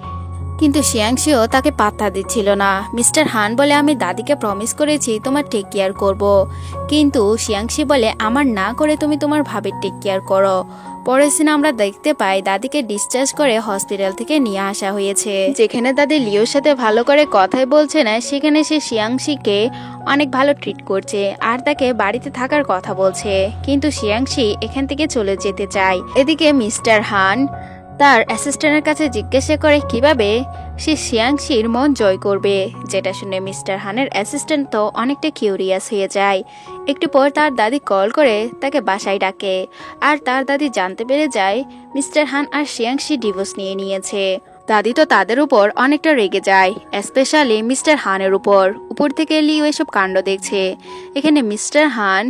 কিন্তু শিয়াংশিও তাকে পাত্তা দিচ্ছিল না। মিস্টার হান বলে আমি দাদিকে প্রমিস করেছি তোমার টেক কেয়ার করব, কিন্তু শিয়াংশি বলে আমার না করে তুমি তোমার ভাবির টেক কেয়ার করো। পরের সিনে আমরা দেখতে পাই দাদিকে ডিসচার্জ করে হসপিটাল থেকে নিয়ে আসা হয়েছে। যেখানে দাদি লিওর সাথে ভালো করে কথাই বলছে না, সেখানে সে শিয়াংশিকে অনেক ভালো ট্রিট করছে আর তাকে বাড়িতে থাকার কথা বলছে, কিন্তু শিয়াংশি এখান থেকে চলে যেতে চায়। এদিকে মিস্টার হান তার অ্যাসিস্ট্যান্টের কাছে জিজ্ঞাসা করে কিভাবে সে শিয়াংশির মন জয় করবে, যেটা শুনে মিস্টার হানের অ্যাসিস্ট্যান্ট তো অনেকটা কিউরিয়াস হয়ে যায়। একটু পর তার দাদি কল করে তাকে বাসায় ডাকে, আর তার দাদি জানতে পেরে যায় মিস্টার হান আর শিয়াংশি ডিভোর্স নিয়ে নিয়েছে। দাদি তো তাদের উপর অনেকটা রেগে যায়, স্পেশালি মিস্টার হানের উপর থেকে লিও এসব কাণ্ড দেখছে। এখানে মিস্টার হান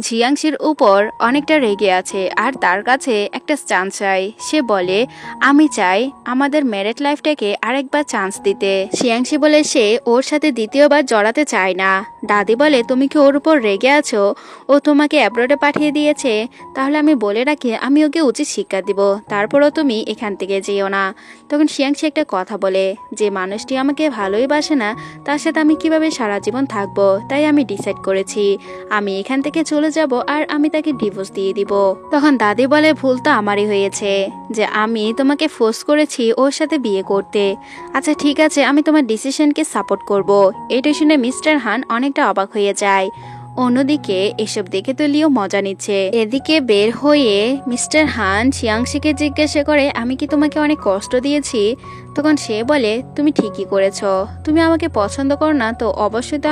জিয়াংশির উপর অনেকটা রেগে আছে আর তার কাছে একটা চান্স চাই। সে বলে আমি চাই আমাদের ম্যারেড লাইফটাকে আরেকবার চান্স দিতে। শিয়াংশি বলে সে ওর সাথে দ্বিতীয়বার জড়াতে চায় না। দাদি বলে তুমি কি ওর উপর রেগে আছো? ও তোমাকে অ্যাব্রোডে পাঠিয়ে দিয়েছে, তাহলে আমি বলে রাখি আমি ওকে উচিত শিক্ষা দিব, তারপরও তুমি এখান থেকে যেও না। তখন শিয়াংশি একটা কথা বলে, যে মানুষটি আমাকে ভালোই বাসে না তার সাথে আমি কিভাবে সারা জীবন থাকবো, তাই আমি ডিসাইড করেছি আমি এখান থেকে চলে যাব আর আমি তাকে ডিভোর্স দিয়ে দিব। তখন দাদি বলে ভুল তো আমারই হয়েছে যে আমি তোমাকে ফোর্স করেছি ওর সাথে বিয়ে করতে। আচ্ছা ঠিক আছে, আমি তোমার ডিসিশনকে সাপোর্ট করব। এটা শুনে মিস্টার হান অনেকটা অবাক হয়ে যায়। অন্যদিকে এসব দেখে তো লিও মজা নিচ্ছে। এদিকে বের হয়ে মিস্টার হান শিয়াংশিকে জিজ্ঞাসা করে আমি কি তোমাকে অনেক কষ্ট দিয়েছি? তখন সে বলে তুমি ঠিকই করেছো, তুমি আমাকে পছন্দ করো না তো অবশ্যই তো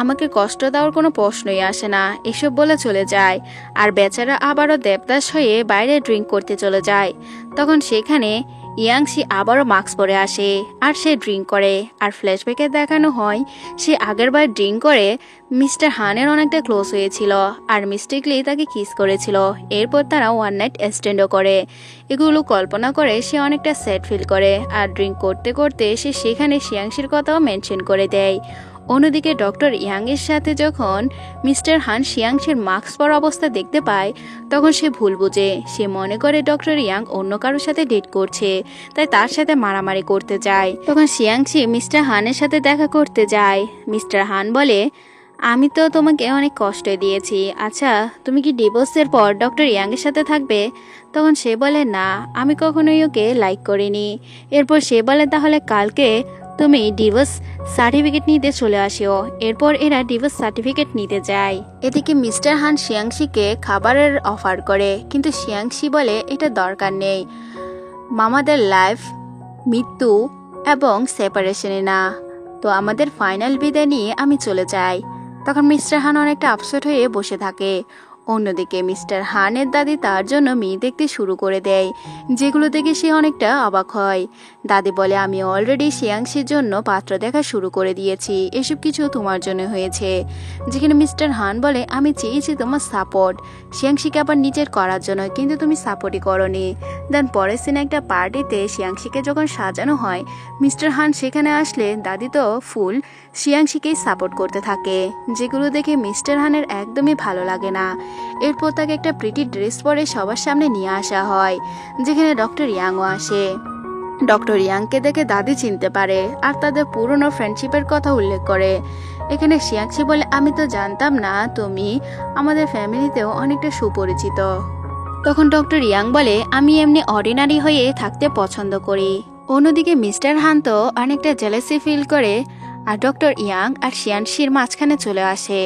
আমাকে কষ্ট দেওয়ার কোনো প্রশ্নই আসে না। এসব বলে চলে যায় আর বেচারা আবারও দেবদাস হয়ে বাইরে ড্রিঙ্ক করতে চলে যায়। তখন সেখানে ইয়াংশি আবারও মাস্ক পরে আসে আর সে ড্রিঙ্ক করে, আর ফ্ল্যাশব্যাকে দেখানো হয় সে আগেরবার ড্রিঙ্ক করে মিস্টার হানের অনেকটা ক্লোজ হয়েছিল আর মিস্টেকলি তাকে কিস করেছিল। এরপর তারা ওয়ান নাইট স্ট্যান্ডও করে। এগুলো কল্পনা করে সে অনেকটা স্যাড ফিল করে আর ড্রিঙ্ক করতে করতে সে সেখানে শিয়াংশির কথাও মেনশন করে দেয়। অন্যদিকে ডক্টর ইয়াং এর সাথে যখন মিস্টার হান শিয়াংশির মাস্ক পরা অবস্থা দেখতে পায়, তখন সে ভুল বুঝে। সে মনে করে ডক্টর ইয়াং অন্য কারোর সাথে ডেট করছে, তাই তার সাথে মারামারি করতে যায়। তখন শিয়াংশি মিস্টার হানের সাথে দেখা করতে যায়। মিস্টার হান বলে আমি তো তোমাকে অনেক কষ্ট দিয়েছি, আচ্ছা তুমি কি ডিভোর্সের পর ডক্টর ইয়াং এর সাথে থাকবে? তখন সে বলে না, আমি কখনোই ওকে লাইক করিনি। এরপর সে বলে তাহলে কালকে তুমি ডিভোর্স সার্টিফিকেট নিতে চলে আসিও। এরপর এরা ডিভোর্স সার্টিফিকেট নিতে যায়। এদিকে মিস্টার হান শিয়াংশিকে খাবারের অফার করে, কিন্তু শিয়াংশি বলে এটা দরকার নেই, মামাদের লাইফ মৃত্যু এবং সেপারেশনে না, তো আমাদের ফাইনাল বিদায় নিয়ে আমি চলে যাই। তখন মিস্টার হান অনেকটা আপসেট হয়ে বসে থাকে। অন্যদিকে মিস্টার হানের দাদি তার জন্য মেয়ে দেখতে শুরু করে দেয়, যেগুলো দেখে সে অনেকটা অবাক হয়। দাদি বলে আমি অলরেডি শিয়াংশির জন্য পাত্র দেখা শুরু করে দিয়েছি, এসব কিছু তোমার জন্য হয়েছে। যেখানে মিস্টার হান বলে আমি চেয়েছি তোমার সাপোর্ট শিয়াংশিকে আবার নিজের করার জন্য, কিন্তু তুমি সাপোর্টই করনি। দেন পরের সিনে একটা পার্টিতে শিয়াংশিকে যখন সাজানো হয়, মিস্টার হান সেখানে আসলে দাদি তো ফুল শিয়াংশিকেই সাপোর্ট করতে থাকে, যেগুলো দেখে মিস্টার হানের একদমই ভালো লাগে না। এরপর তাকে একটা প্রিটি ড্রেস পরে সবার সামনে নিয়ে আসা হয়, যেখানে ডক্টর ইয়াংও আসে। ডক্টর ইয়াংকে দেখে দাদি চিনতে পারে আর তাদের পুরনো ফ্রেন্ডশিপের কথা উল্লেখ করে। এখানে শিয়াংশি বলে আমি তো জানতাম না তুমি আমাদের ফ্যামিলিতেও অনেকটা সুপরিচিত। তখন ডক্টর ইয়াং বলে আমি এমনি অর্ডিনারি হয়ে থাকতে পছন্দ করি। অন্যদিকে মিস্টার হান তো অনেকটা জেলাসি ফিল করে আর ডক্টর ইয়াং আর শিয়াংশির মাঝখানে চলে আসে।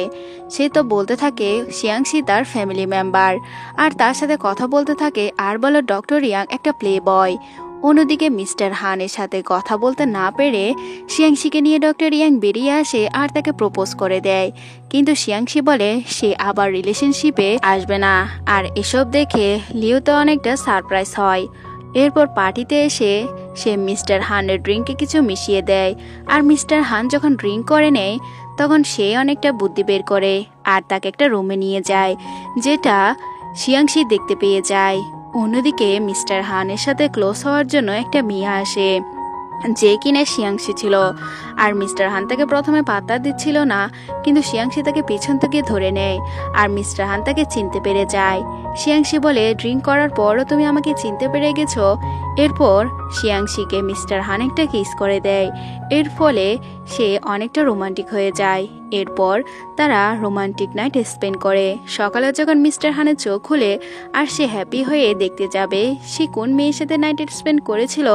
সে তো বলতে থাকে শিয়াংশি তার ফ্যামিলি মেম্বার আর তার সাথে কথা বলতে থাকে আর বলে ডক্টর ইয়াং একটা প্লে বয়, অন্যদিকে মিস্টার হানের সাথে কথা বলতে না পেরে শিয়াংশিকে নিয়ে ডক্টর ইয়াং বেরিয়ে আসে আর তাকে প্রপোজ করে দেয়। কিন্তু শিয়াংশি বলে সে আবার রিলেশনশিপে আসবে না। আর এসব দেখে লিও তো অনেকটা সারপ্রাইজ হয়। এরপর পার্টিতে এসে সে মিস্টার হানের ড্রিঙ্কে কিছু মিশিয়ে দেয়। আর মিস্টার হান যখন ড্রিঙ্ক করে নেয় তখন সে অনেকটা বুদ্ধি বের করে আর তাকে একটা রুমে নিয়ে যায়, যেটা শিয়াংশি দেখতে পেয়ে যায়। অন্যদিকে মিস্টার হানের সাথে ক্লোজ হওয়ার জন্য একটা মেয়ে আসে, যে কিনা শিয়াংশি ছিল। আর মিস্টার হান তাকে প্রথমে পাত্তা দিচ্ছিল না, কিন্তু শিয়াংশি তাকে পেছন থেকে ধরে নেয় আর মিস্টার হান তাকে চিনতে পেরে যায়। শিয়াংশি বলে, ড্রিঙ্ক করার পরও তুমি আমাকে চিনতে পেরে গেছো। এরপর শিয়াংশিকে মিস্টার হান একটা কিস করে দেয়। এর ফলে সে অনেকটা রোমান্টিক হয়ে যায়। এরপর তারা রোমান্টিক নাইট স্পেন্ড করে। সকালে যখন মিস্টার হানের চোখ খুলে আর সে হ্যাপি হয়ে দেখতে যাবে সে কোন মেয়ের সাথে নাইট স্পেন্ড করেছিল,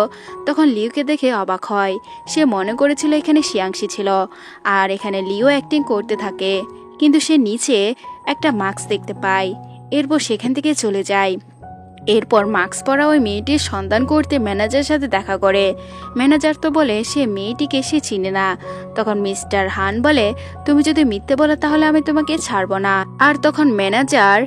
তখন লিওকে দেখে অবাক হয়। সে মনে করেছিল এখানে শিয়াংশি ছিল আর এখানে লিও অ্যাক্টিং করতে থাকে, কিন্তু সে নিচে একটা মাস্ক দেখতে পায়। এরপর সেখান থেকে চলে যায়। এরপর মাস্ক পরা ওই মেয়েটির সন্ধান করতে ম্যানেজারের সাথে দেখা করে। ম্যানেজার তো বলে সে মেয়েটিকে সে চিনে না। তখন মিস্টার হান বলে, তুমি যদি মিথ্যে বলো তাহলে আমি তোমাকে ছাড়বো না। আর তখন ম্যানেজার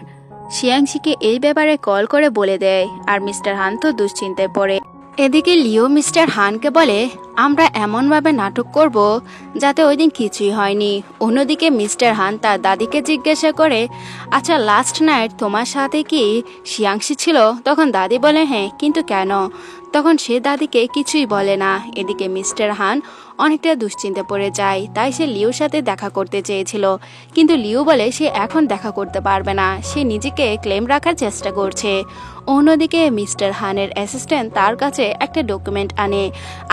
শিয়াংশিকে এই ব্যাপারে কল করে বলে দেয়। আর মিস্টার হান তো দুশ্চিন্তায় পড়ে। এদিকে লিও মিস্টার হানকে বলে, আমরা এমনভাবে নাটক করব যাতে ওই দিন কিছুই হয়নি। অন্যদিকে মিস্টার হান তার দাদিকে জিজ্ঞাসা করে, আচ্ছা লাস্ট নাইট তোমার সাথে কি শিয়াংশি ছিল? তখন দাদি বলে, হ্যাঁ, কিন্তু কেন? তখন সে দাদিকে কিছুই বলে না। এদিকে মিস্টার হান অনেকটা দুশ্চিন্তা পড়ে যায়। তাই সে লিওর সাথে দেখা করতে চেয়েছিল, কিন্তু লিও বলে সে এখন দেখা করতে পারবে না, সে নিজেকে ক্লেম রাখার চেষ্টা করছে। অন্যদিকে মিস্টার হানের অ্যাসিস্ট্যান্ট তার কাছে একটা ডকুমেন্ট আনে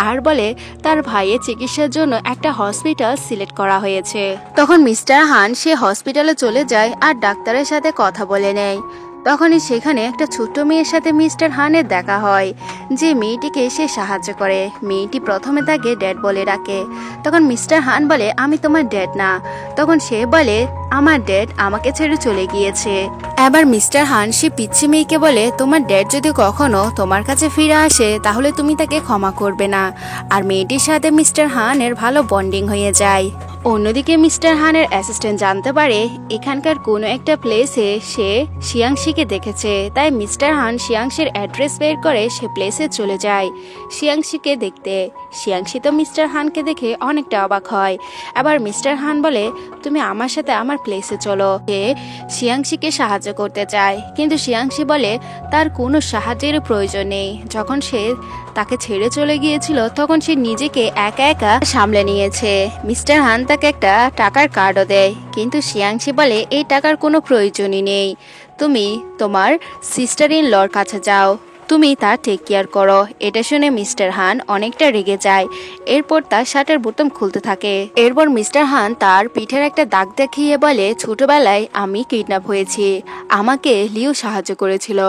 আর বলে তার ভাইয়ের চিকিৎসার জন্য একটা হসপিটাল সিলেক্ট করা হয়েছে। তখন মিস্টার হান সে হসপিটালে চলে যায় আর ডাক্তারের সাথে কথা বলে নেয়। তখনই সেখানে একটা ছোট্ট মেয়ের সাথে মিস্টার হানের দেখা হয়, যে মেয়েটিকে সে সাহায্য করে। মেয়েটি প্রথমে তাকে ড্যাড বলে ডাকে। তখন মিস্টার হান বলে, আমি তোমার ড্যাড না। তখন সে বলে, আমার ড্যাড আমাকে ছেড়ে চলে গিয়েছে। এবার মিস্টার হান সে পিচ্ছি মেয়েকে বলে, তোমার ড্যাড যদি কখনো তোমার কাছে ফিরে আসে তাহলে তুমি তাকে ক্ষমা করবে না। আর মেয়েটির সাথে মিস্টার হানের ভালো বন্ডিং হয়ে যায়। অন্যদিকে মিস্টার হানের অ্যাসিস্ট্যান্ট জানতে পারে এখানকার কোনো একটা প্লেসে সে শিয়াংশিকে দেখেছে। তাই মিস্টার হান শিয়াংশির অ্যাড্রেস বের করে সে প্লেসে চলে যায় শিয়াংশিকে দেখতে। শিয়াংশি তো মিস্টার হানকে দেখে অনেকটা অবাক হয়। আবার মিস্টার হান বলে, তুমি আমার সাথে আমার প্লেসে চলো। সে শিয়াংশিকে সাহায্য করতে চায়, কিন্তু শিয়াংশি বলে তার কোনো সাহায্যের প্রয়োজন নেই। যখন সে তাকে ছেড়ে চলে গিয়েছিল তখন সে নিজেকে একা একা সামলে নিয়েছে। মিস্টার হান তাকে একটা টাকার কার্ডও দেয়, কিন্তু শিয়াংশি বলে এই টাকার কোনো প্রয়োজনই নেই, তুমি তোমার সিস্টার ইন লর কাছে যাও, তুমি তার টেক কেয়ার করো। এটা শুনে মিস্টার হান অনেকটা রেগে যায়। এরপর তার শার্টের বোতাম খুলতে থাকে। এরপর মিস্টার হান তার পিঠের একটা দাগ দেখিয়ে বলে, ছোটবেলায় আমি কিডন্যাপ হয়েছি, আমাকে লিও সাহায্য করেছিল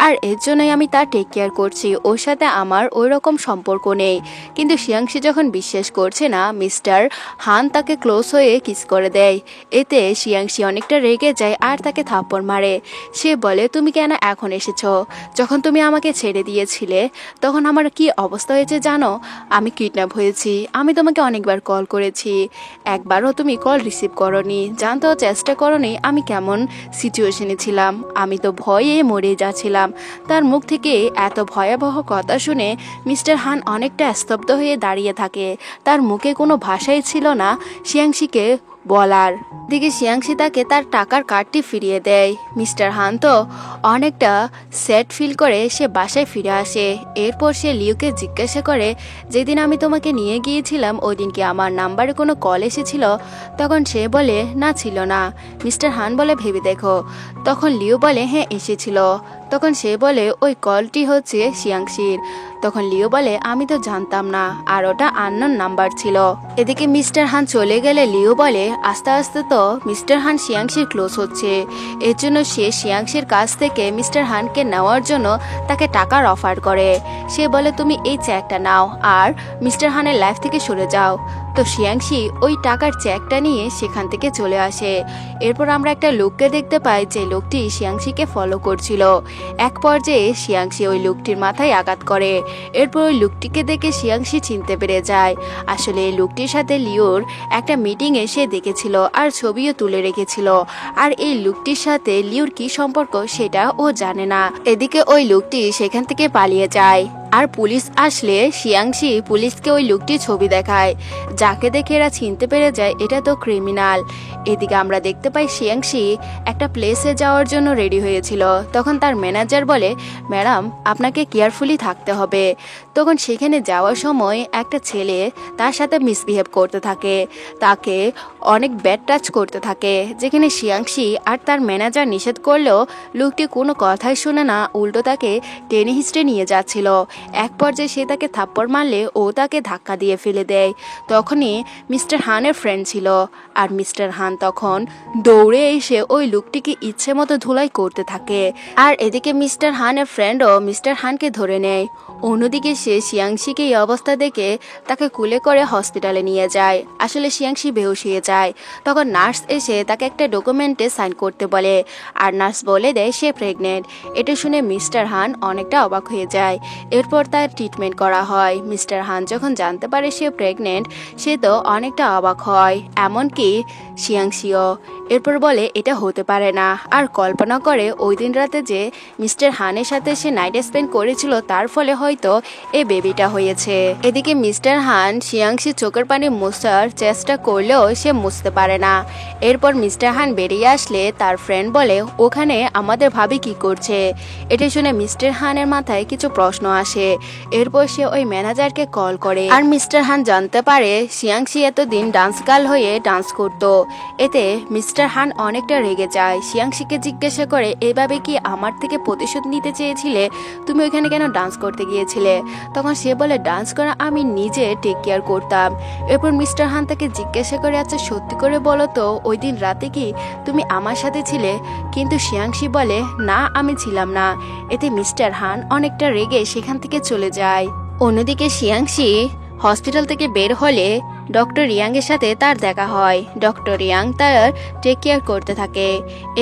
আর এর জন্যই আমি তার টেক কেয়ার করছি, ওর সাথে আমার ওই রকম সম্পর্ক নেই। কিন্তু শিয়াংশি যখন বিশ্বাস করছে না, মিস্টার হান তাকে ক্লোজ হয়ে কিস করে দেয়। এতে শিয়াংশি অনেকটা রেগে যায় আর তাকে থাপ্পড় মারে। সে বলে, তুমি কেন এখন এসেছো? যখন তুমি আমাকে ছেড়ে দিয়েছিলে তখন আমার কি অবস্থা হয়েছে জানো? আমি কিডন্যাপ হয়েছি, আমি তোমাকে অনেকবার কল করেছি, একবারও তুমি কল রিসিভ করনি, জানতেও চেষ্টা করনি আমি কেমন সিচুয়েশনে ছিলাম। আমি তো ভয়ে মরে যাচ্ছিলাম। তার মুখ থেকে এত ভয়াবহ কথা শুনে মিস্টার হান অনেকটা স্তব্ধ হয়ে দাঁড়িয়ে থাকে। তার মুখে কোনো ভাষাই ছিল না শিয়াংশিকে বলার। দিকে শিয়াংশি তাকে তার টাকার কার্ডটি ফিরিয়ে দেয়। মিস্টার হান তো অনেকটা স্যাড ফিল করে সে বাসায় ফিরে আসে। এরপর সে লিওকে জিজ্ঞাসা করে, যেদিন আমি তোমাকে নিয়ে গিয়েছিলাম ওই দিন কি আমার নাম্বারে কোনো কল এসেছিল? তখন সে বলে, না, ছিল না। মিস্টার হান বলে, ভেবে দেখো। তখন লিও বলে, হ্যাঁ এসেছিল। তখন সে বলে, ওই কলটি হচ্ছে শিয়াংশির। তখন লিও বলে, আমি তো জানতাম না, আর ওটা আননোন নাম্বার ছিল। এদিকে মিস্টার হান চলে গেলে লিও বলে, আস্তে আস্তে তো মিস্টার হান শিয়াংশির ক্লোজ হচ্ছে, এর জন্য সে শিয়াংশির কাছ থেকে মিস্টার হানকে নেওয়ার জন্য তাকে টাকার অফার করে। সে বলে, তুমি এই চেকটা নাও আর মিস্টার হানের লাইফ থেকে সরে যাও। তো শিয়াংশি ওই টাকার চেকটা নিয়ে সেখান থেকে চলে আসে। এরপর আমরা একটা লোককে দেখতে পাই যে লোকটি শিয়াংশিকে ফলো করছিল। এক পর্যায়ে শিয়াংশি ওই লোকটির মাথায় আঘাত করে। এরপর ওই লোকটিকে দেখে শিয়াংশি চিনতে পেরে যায়। আসলে এই লোকটির সাথে লিওর একটা মিটিং এসে দেখেছিল আর ছবিও তুলে রেখেছিল। আর এই লোকটির সাথে লিওর কি সম্পর্ক সেটা ও জানে না। এদিকে ওই লোকটি সেখান থেকে পালিয়ে যায়। আর পুলিশ আসলে শিয়াংশি পুলিশকে ওই লোকটির ছবি দেখায়, যাকে দেখে এরা চিনতে পেরে যায় এটা তো ক্রিমিনাল। এদিকে আমরা দেখতে পাই শিয়াংশি একটা প্লেসে যাওয়ার জন্য রেডি হয়েছিল। তখন তার ম্যানেজার বলে, ম্যাডাম আপনাকে কেয়ারফুলি থাকতে হবে। তখন সেখানে যাওয়ার সময় একটা ছেলে তার সাথে মিসবিহেভ করতে থাকে, তাকে অনেক ব্যাড টাচ করতে থাকে, যেখানে শিয়াংশি আর তার ম্যানেজার নিষেধ করলেও লোকটি কোনো কথাই শুনে না, উল্টো তাকে টেনে হিস্ট্রে নিয়ে যাচ্ছিল। এক পর্যায়ে সে তাকে থাপ্পড় মারলে ও তাকে ধাক্কা দিয়ে ফেলে দেয়। তখনই মিস্টার হানের ফ্রেন্ড ছিল, আর মিস্টার হান তখন দৌড়ে এসে ওই লোকটিকে ইচ্ছে মতো ধুলাই করতে থাকে। আর এদিকে মিস্টার হানের ফ্রেন্ডও মিস্টার হানকে ধরে নেয়। অন্যদিকে সে শিয়াংশিকে এই অবস্থা দেখে তাকে কুলে করে হসপিটালে নিয়ে যায়। আসলে শিয়াংশি বেহুশ হয়ে যায়। তখন নার্স এসে তাকে একটা ডকুমেন্টে সাইন করতে বলে, আর নার্স বলে দেয় সে প্রেগনেন্ট। এটা শুনে মিস্টার হান অনেকটা অবাক হয়ে যায়। এরপর তার ট্রিটমেন্ট করা হয়। মিস্টার হান যখন জানতে পারে সে প্রেগনেন্ট, সে তো অনেকটা অবাক হয়, এমনকি শিয়াংশিও। এরপর বলে এটা হতে পারে না, আর কল্পনা করে ওই দিন রাতে যে মিস্টার হানের সাথে সে নাইট স্পেন্ড করেছিল তার ফলে হয়তো এই বেবিটা হয়েছে। এদিকে মিস্টার হান শিয়াংশি চোখের পানি মোছার চেষ্টা করলেও সে মুছতে পারে না। এরপর মিস্টার হান বেরিয়ে আসলে তার ফ্রেন্ড বলে, ওখানে আমাদের ভাবি কি করছে? এটা শুনে মিস্টার হানের মাথায় কিছু প্রশ্ন আসে। এরপর সে ওই ম্যানেজারকে কল করে, আর মিস্টার হান জানতে পারে শিয়াংশি এতদিন ডান্স গার্ল হয়ে ডান্স করতো। এতে মিস্টার হান অনেকটা রেগে যায়। শিয়াংশিকে জিজ্ঞাসা করে, এভাবে কি আমার থেকে প্রতিশোধ নিতে চেয়েছিলে? তুমি ওইখানে কেন ডান্স করতে গিয়েছিলে? তখন সে বলে, ডান্স করা আমি নিজে টেক কেয়ার করতাম। এরপর মিস্টার হান তাকে জিজ্ঞাসা করে, আচ্ছা সত্যি করে বলো তো ওই দিন রাতে কি তুমি আমার সাথে ছিলে? কিন্তু শিয়াংশি বলে, না আমি ছিলাম না। এতে মিস্টার হান অনেকটা রেগে সেখান থেকে চলে যায়। অন্যদিকে শিয়াংশি হসপিটাল থেকে বের হলে ডক্টর রিয়াং এর সাথে তার দেখা হয়। ডক্টর রিয়াং তার টেক কেয়ার করতে থাকে।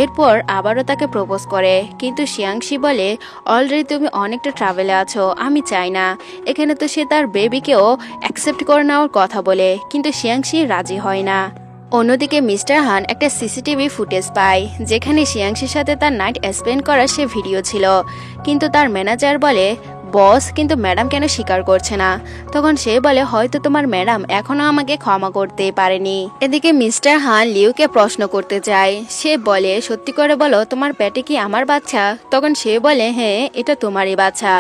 এরপর আবারও তাকে প্রপোজ করে, কিন্তু শিয়াংশি বলে, অলরেডি তুমি অনেকটা ট্রাভেলে আছো, আমি চাই না। এখানে তো সে তার বেবিকেও অ্যাকসেপ্ট করে নেওয়ার কথা বলে, কিন্তু শিয়াংশি রাজি হয় না। অন্যদিকে মিস্টার হান একটা সিসিটিভি ফুটেজ পায়, যেখানে শিয়াংশির সাথে তার নাইট স্পেন্ড করার সে ভিডিও ছিল। কিন্তু তার ম্যানেজার বলে, বস কিন্তু ম্যাডাম কেন স্বীকার করছে না? তখন সে বলে, হয়তো তোমার ম্যাডাম এখনো আমাকে ক্ষমা করতে পারেনি। এদিকে মিস্টার হান লিউকে প্রশ্ন করতে যায়। সে বলে, সত্যি করে বলো তোমার পেটে কি আমার বাচ্চা? তখন সে বলে, হ্যাঁ এটা তোমারই বাচ্চা।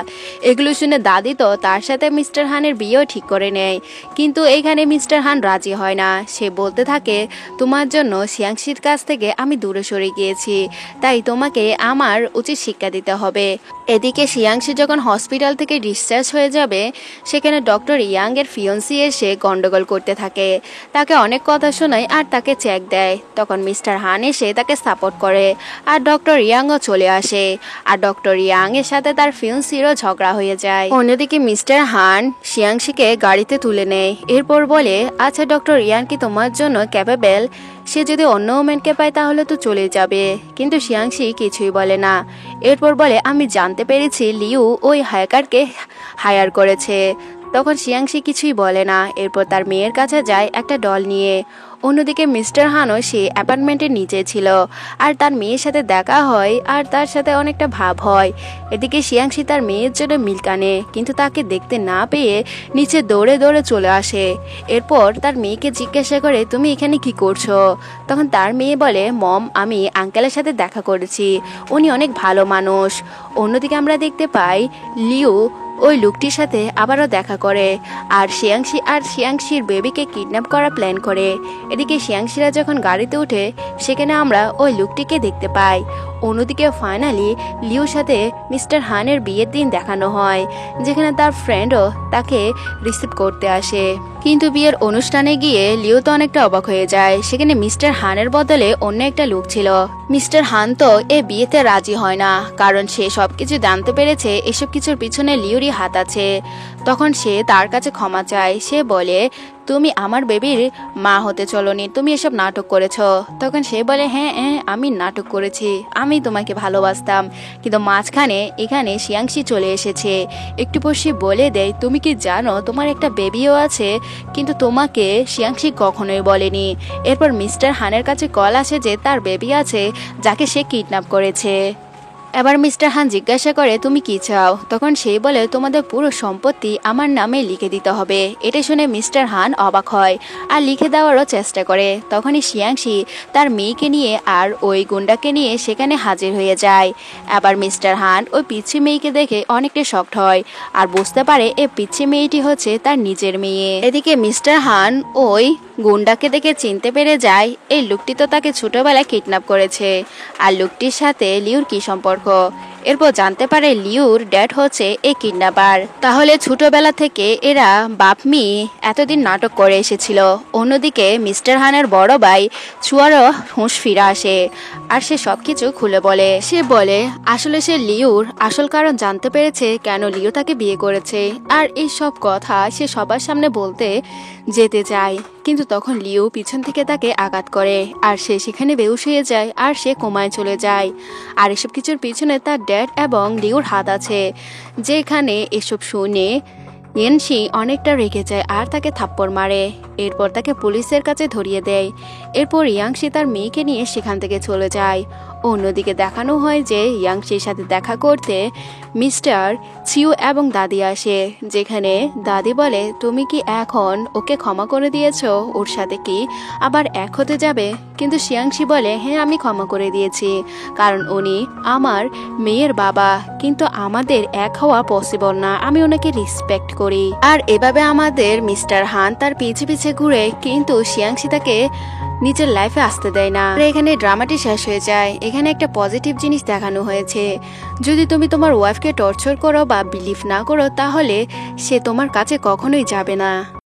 এগুলো শুনে দাদি তো তার সাথে মিস্টার হানের বিয়েও ঠিক করে নেয়, কিন্তু এইখানে মিস্টার হান রাজি হয় না। সে বলতে থাকে, তোমার জন্য শিয়াংশির কাছ থেকে আমি দূরে সরে গিয়েছি, তাই তোমাকে আমার উচিত শিক্ষা দিতে হবে। এদিকে শিয়াংশি যখন হসপিটাল থেকে ডিসচার্জ হয়ে যাবে, সেখানে ডক্টর ইয়াং এর ফিয়ন্সি এসে গন্ডগোল করতে থাকে, তাকে অনেক কথা শোনায় আর তাকে চেক দেয়। তখন মিস্টার হান এসে তাকে সাপোর্ট করে, আর ডক্টর ইয়াংও চলে আসে, আর ডক্টর ইয়াং এর সাথে তার ফিয়ন্সিরও ঝগড়া হয়ে যায়। অন্যদিকে মিস্টার হান শিয়াংশিকে গাড়িতে তুলে নেয়। এরপর বলে, আচ্ছা ডক্টর ইয়াং কি তোমার জন্য ক্যাপেবল? সে যদি অন্য ওমেনকে পায় তাহলে তো চলে যাবে। কিন্তু শিয়াংশি কিছুই বলে না। এরপর বলে, আমি জানতে পেরেছি লিউ ওই হ্যাকারকে হায়ার করেছে। তখন শিয়াংশি কিছুই বলে না। এরপর তার মেয়ের কাছে যায় একটা ডল নিয়ে। অন্যদিকে মিস্টার হানও সে অ্যাপার্টমেন্টের নিচে ছিল, আর তার মেয়ের সাথে দেখা হয় আর তার সাথে অনেকটা ভাব হয়। এদিকে শিয়াংশি তার মেয়ের জন্য মিল্ক আনে, কিন্তু তাকে দেখতে না পেয়ে নিচে দৌড়ে দৌড়ে চলে আসে। এরপর তার মেয়েকে জিজ্ঞাসা করে, তুমি এখানে কি করছো? তখন তার মেয়ে বলে, মম আমি আঙ্কেলের সাথে দেখা করেছি, উনি অনেক ভালো মানুষ। অন্যদিকে আমরা দেখতে পাই লিউ ওই লোকটির সাথে আবারও দেখা করে, আর শিয়াংশির বেবিকে কিডন্যাপ করা প্ল্যান করে। এদিকে শিয়াংশিরা যখন গাড়িতে উঠে, সেখানে আমরা ওই লোকটিকে দেখতে পাই। অন্যদিকে ফাইনালি লিউর সাথে মিস্টার হানের বিয়ের দিন দেখানো হয়, যেখানে তার ফ্রেন্ডও তাকে রিসিভ করতে আসে। কিন্তু বিয়ের অনুষ্ঠানে গিয়ে লিউ তো অনেকটা অবাক হয়ে যায়। সেখানে মিস্টার হানের বদলে অন্য একটা লোক ছিল। মিস্টার হান তো এ বিয়েতে রাজি হয় না, কারণ সে সবকিছু জানতে পেরেছে এসব কিছুর পিছনে লিউরই হাত আছে। তখন সে তার কাছে ক্ষমা চায়। সে বলে, তুমি আমার বেবির মা হতে চলোনি, তুমি এসব নাটক করেছো। তখন সে বলে, হ্যাঁ হ্যাঁ আমি নাটক করেছি, আমি তোমাকে ভালোবাসতাম, কিন্তু মাঝখানে এখানে শিয়াংশি চলে এসেছে। একটু পর সে বলে দেয়, তুমি কি জানো তোমার একটা বেবিও আছে, কিন্তু তোমাকে শিয়াংশি কখনোই বলেনি। এরপর মিস্টার হানের কাছে কল আসে যে তার বেবি আছে যাকে সে কিডন্যাপ করেছে। এবার মিস্টার হান জিজ্ঞাসা করে, তুমি কি চাও? তখন সেই বলে, তোমাদের পুরো সম্পত্তি আমার নামে লিখে দিতে হবে। এটা শুনে মিস্টার হান অবাক হয় আর লিখে দেওয়ারও চেষ্টা করে। তখনই শিয়াংশি তার মেয়েকে নিয়ে আর ওই গুন্ডাকে নিয়ে সেখানে হাজির হয়ে যায়। এবার মিস্টার হান ওই পিচ্ছি মেয়েকে দেখে অনেকটা শকড হয় আর বুঝতে পারে এই পিচ্ছি মেয়েটি হচ্ছে তার নিজের মেয়ে। এদিকে মিস্টার হান ওই গুন্ডাকে দেখে চিনতে পেরে যায় এই লোকটি তো তাকে ছোটবেলায় কিডন্যাপ করেছে, আর লোকটির সাথে লিউর কি সম্পর্ক। এরপর জানতে পারে লিউর ড্যাড হচ্ছে এই কিডন্যাপার। তাহলে ছোটবেলা থেকে এরা বাপ মেয়ে এতদিন নাটক করে এসেছিল। অন্যদিকে মিস্টার হানের বড় ভাই ছুয়ারও হুঁশ ফিরে আসে আর সে সবকিছু খুলে বলে। সে বলে আসলে সে লিউর আসল কারণ জানতে পেরেছে, কেন লিউ তাকে বিয়ে করেছে, আর এই সব কথা সে সবার সামনে বলতে যেতে চায়, কিন্তু তখন লিউ পিছন থেকে তাকে আঘাত করে আর সে সেখানে বেহুশ হয়ে যায় আর সে কোমায় চলে যায়। আর এসব কিছুর পিছনে তার ড্যাড এবং লিউর হাত আছে। যেখানে এসব শুনে ইয়ানশি অনেকটা রেগে যায় আর তাকে থাপ্পড় মারে। এরপর তাকে পুলিশের কাছে ধরিয়ে দেয়। এরপর ইয়াংশি তার মেয়েকে নিয়ে সেখান থেকে চলে যায়। অন্যদিকে দেখানো হয় যে ইয়াংশির সাথে দেখা করতে মিস্টার চিউ এবং দাদি আসে, যেখানে দাদি বলে, তুমি কি এখন ওকে ক্ষমা করে দিয়েছো? ওর সাথে কি আবার এক হতে যাবে? কিন্তু শিয়াংশি বলে, হ্যাঁ আমি ক্ষমা করে দিয়েছি, কারণ উনি আমার মেয়ের বাবা, কিন্তু আমাদের এক হওয়া পসিবল না, আমি ওনাকে রেসপেক্ট করি। আর এভাবে আমাদের মিস্টার হান তার পিছে পিছে ঘুরে, কিন্তু শিয়াংশি তাকে নিজের লাইফে আসতে দেয় না। এখানে ড্রামাটি শেষ হয়ে যায়। এখানে একটা পজিটিভ জিনিস দেখানো হয়েছে, যদি তুমি তোমার ওয়াইফকে টর্চার করো বা বিলিভ না করো, তাহলে সে তোমার কাছে কখনোই যাবে না।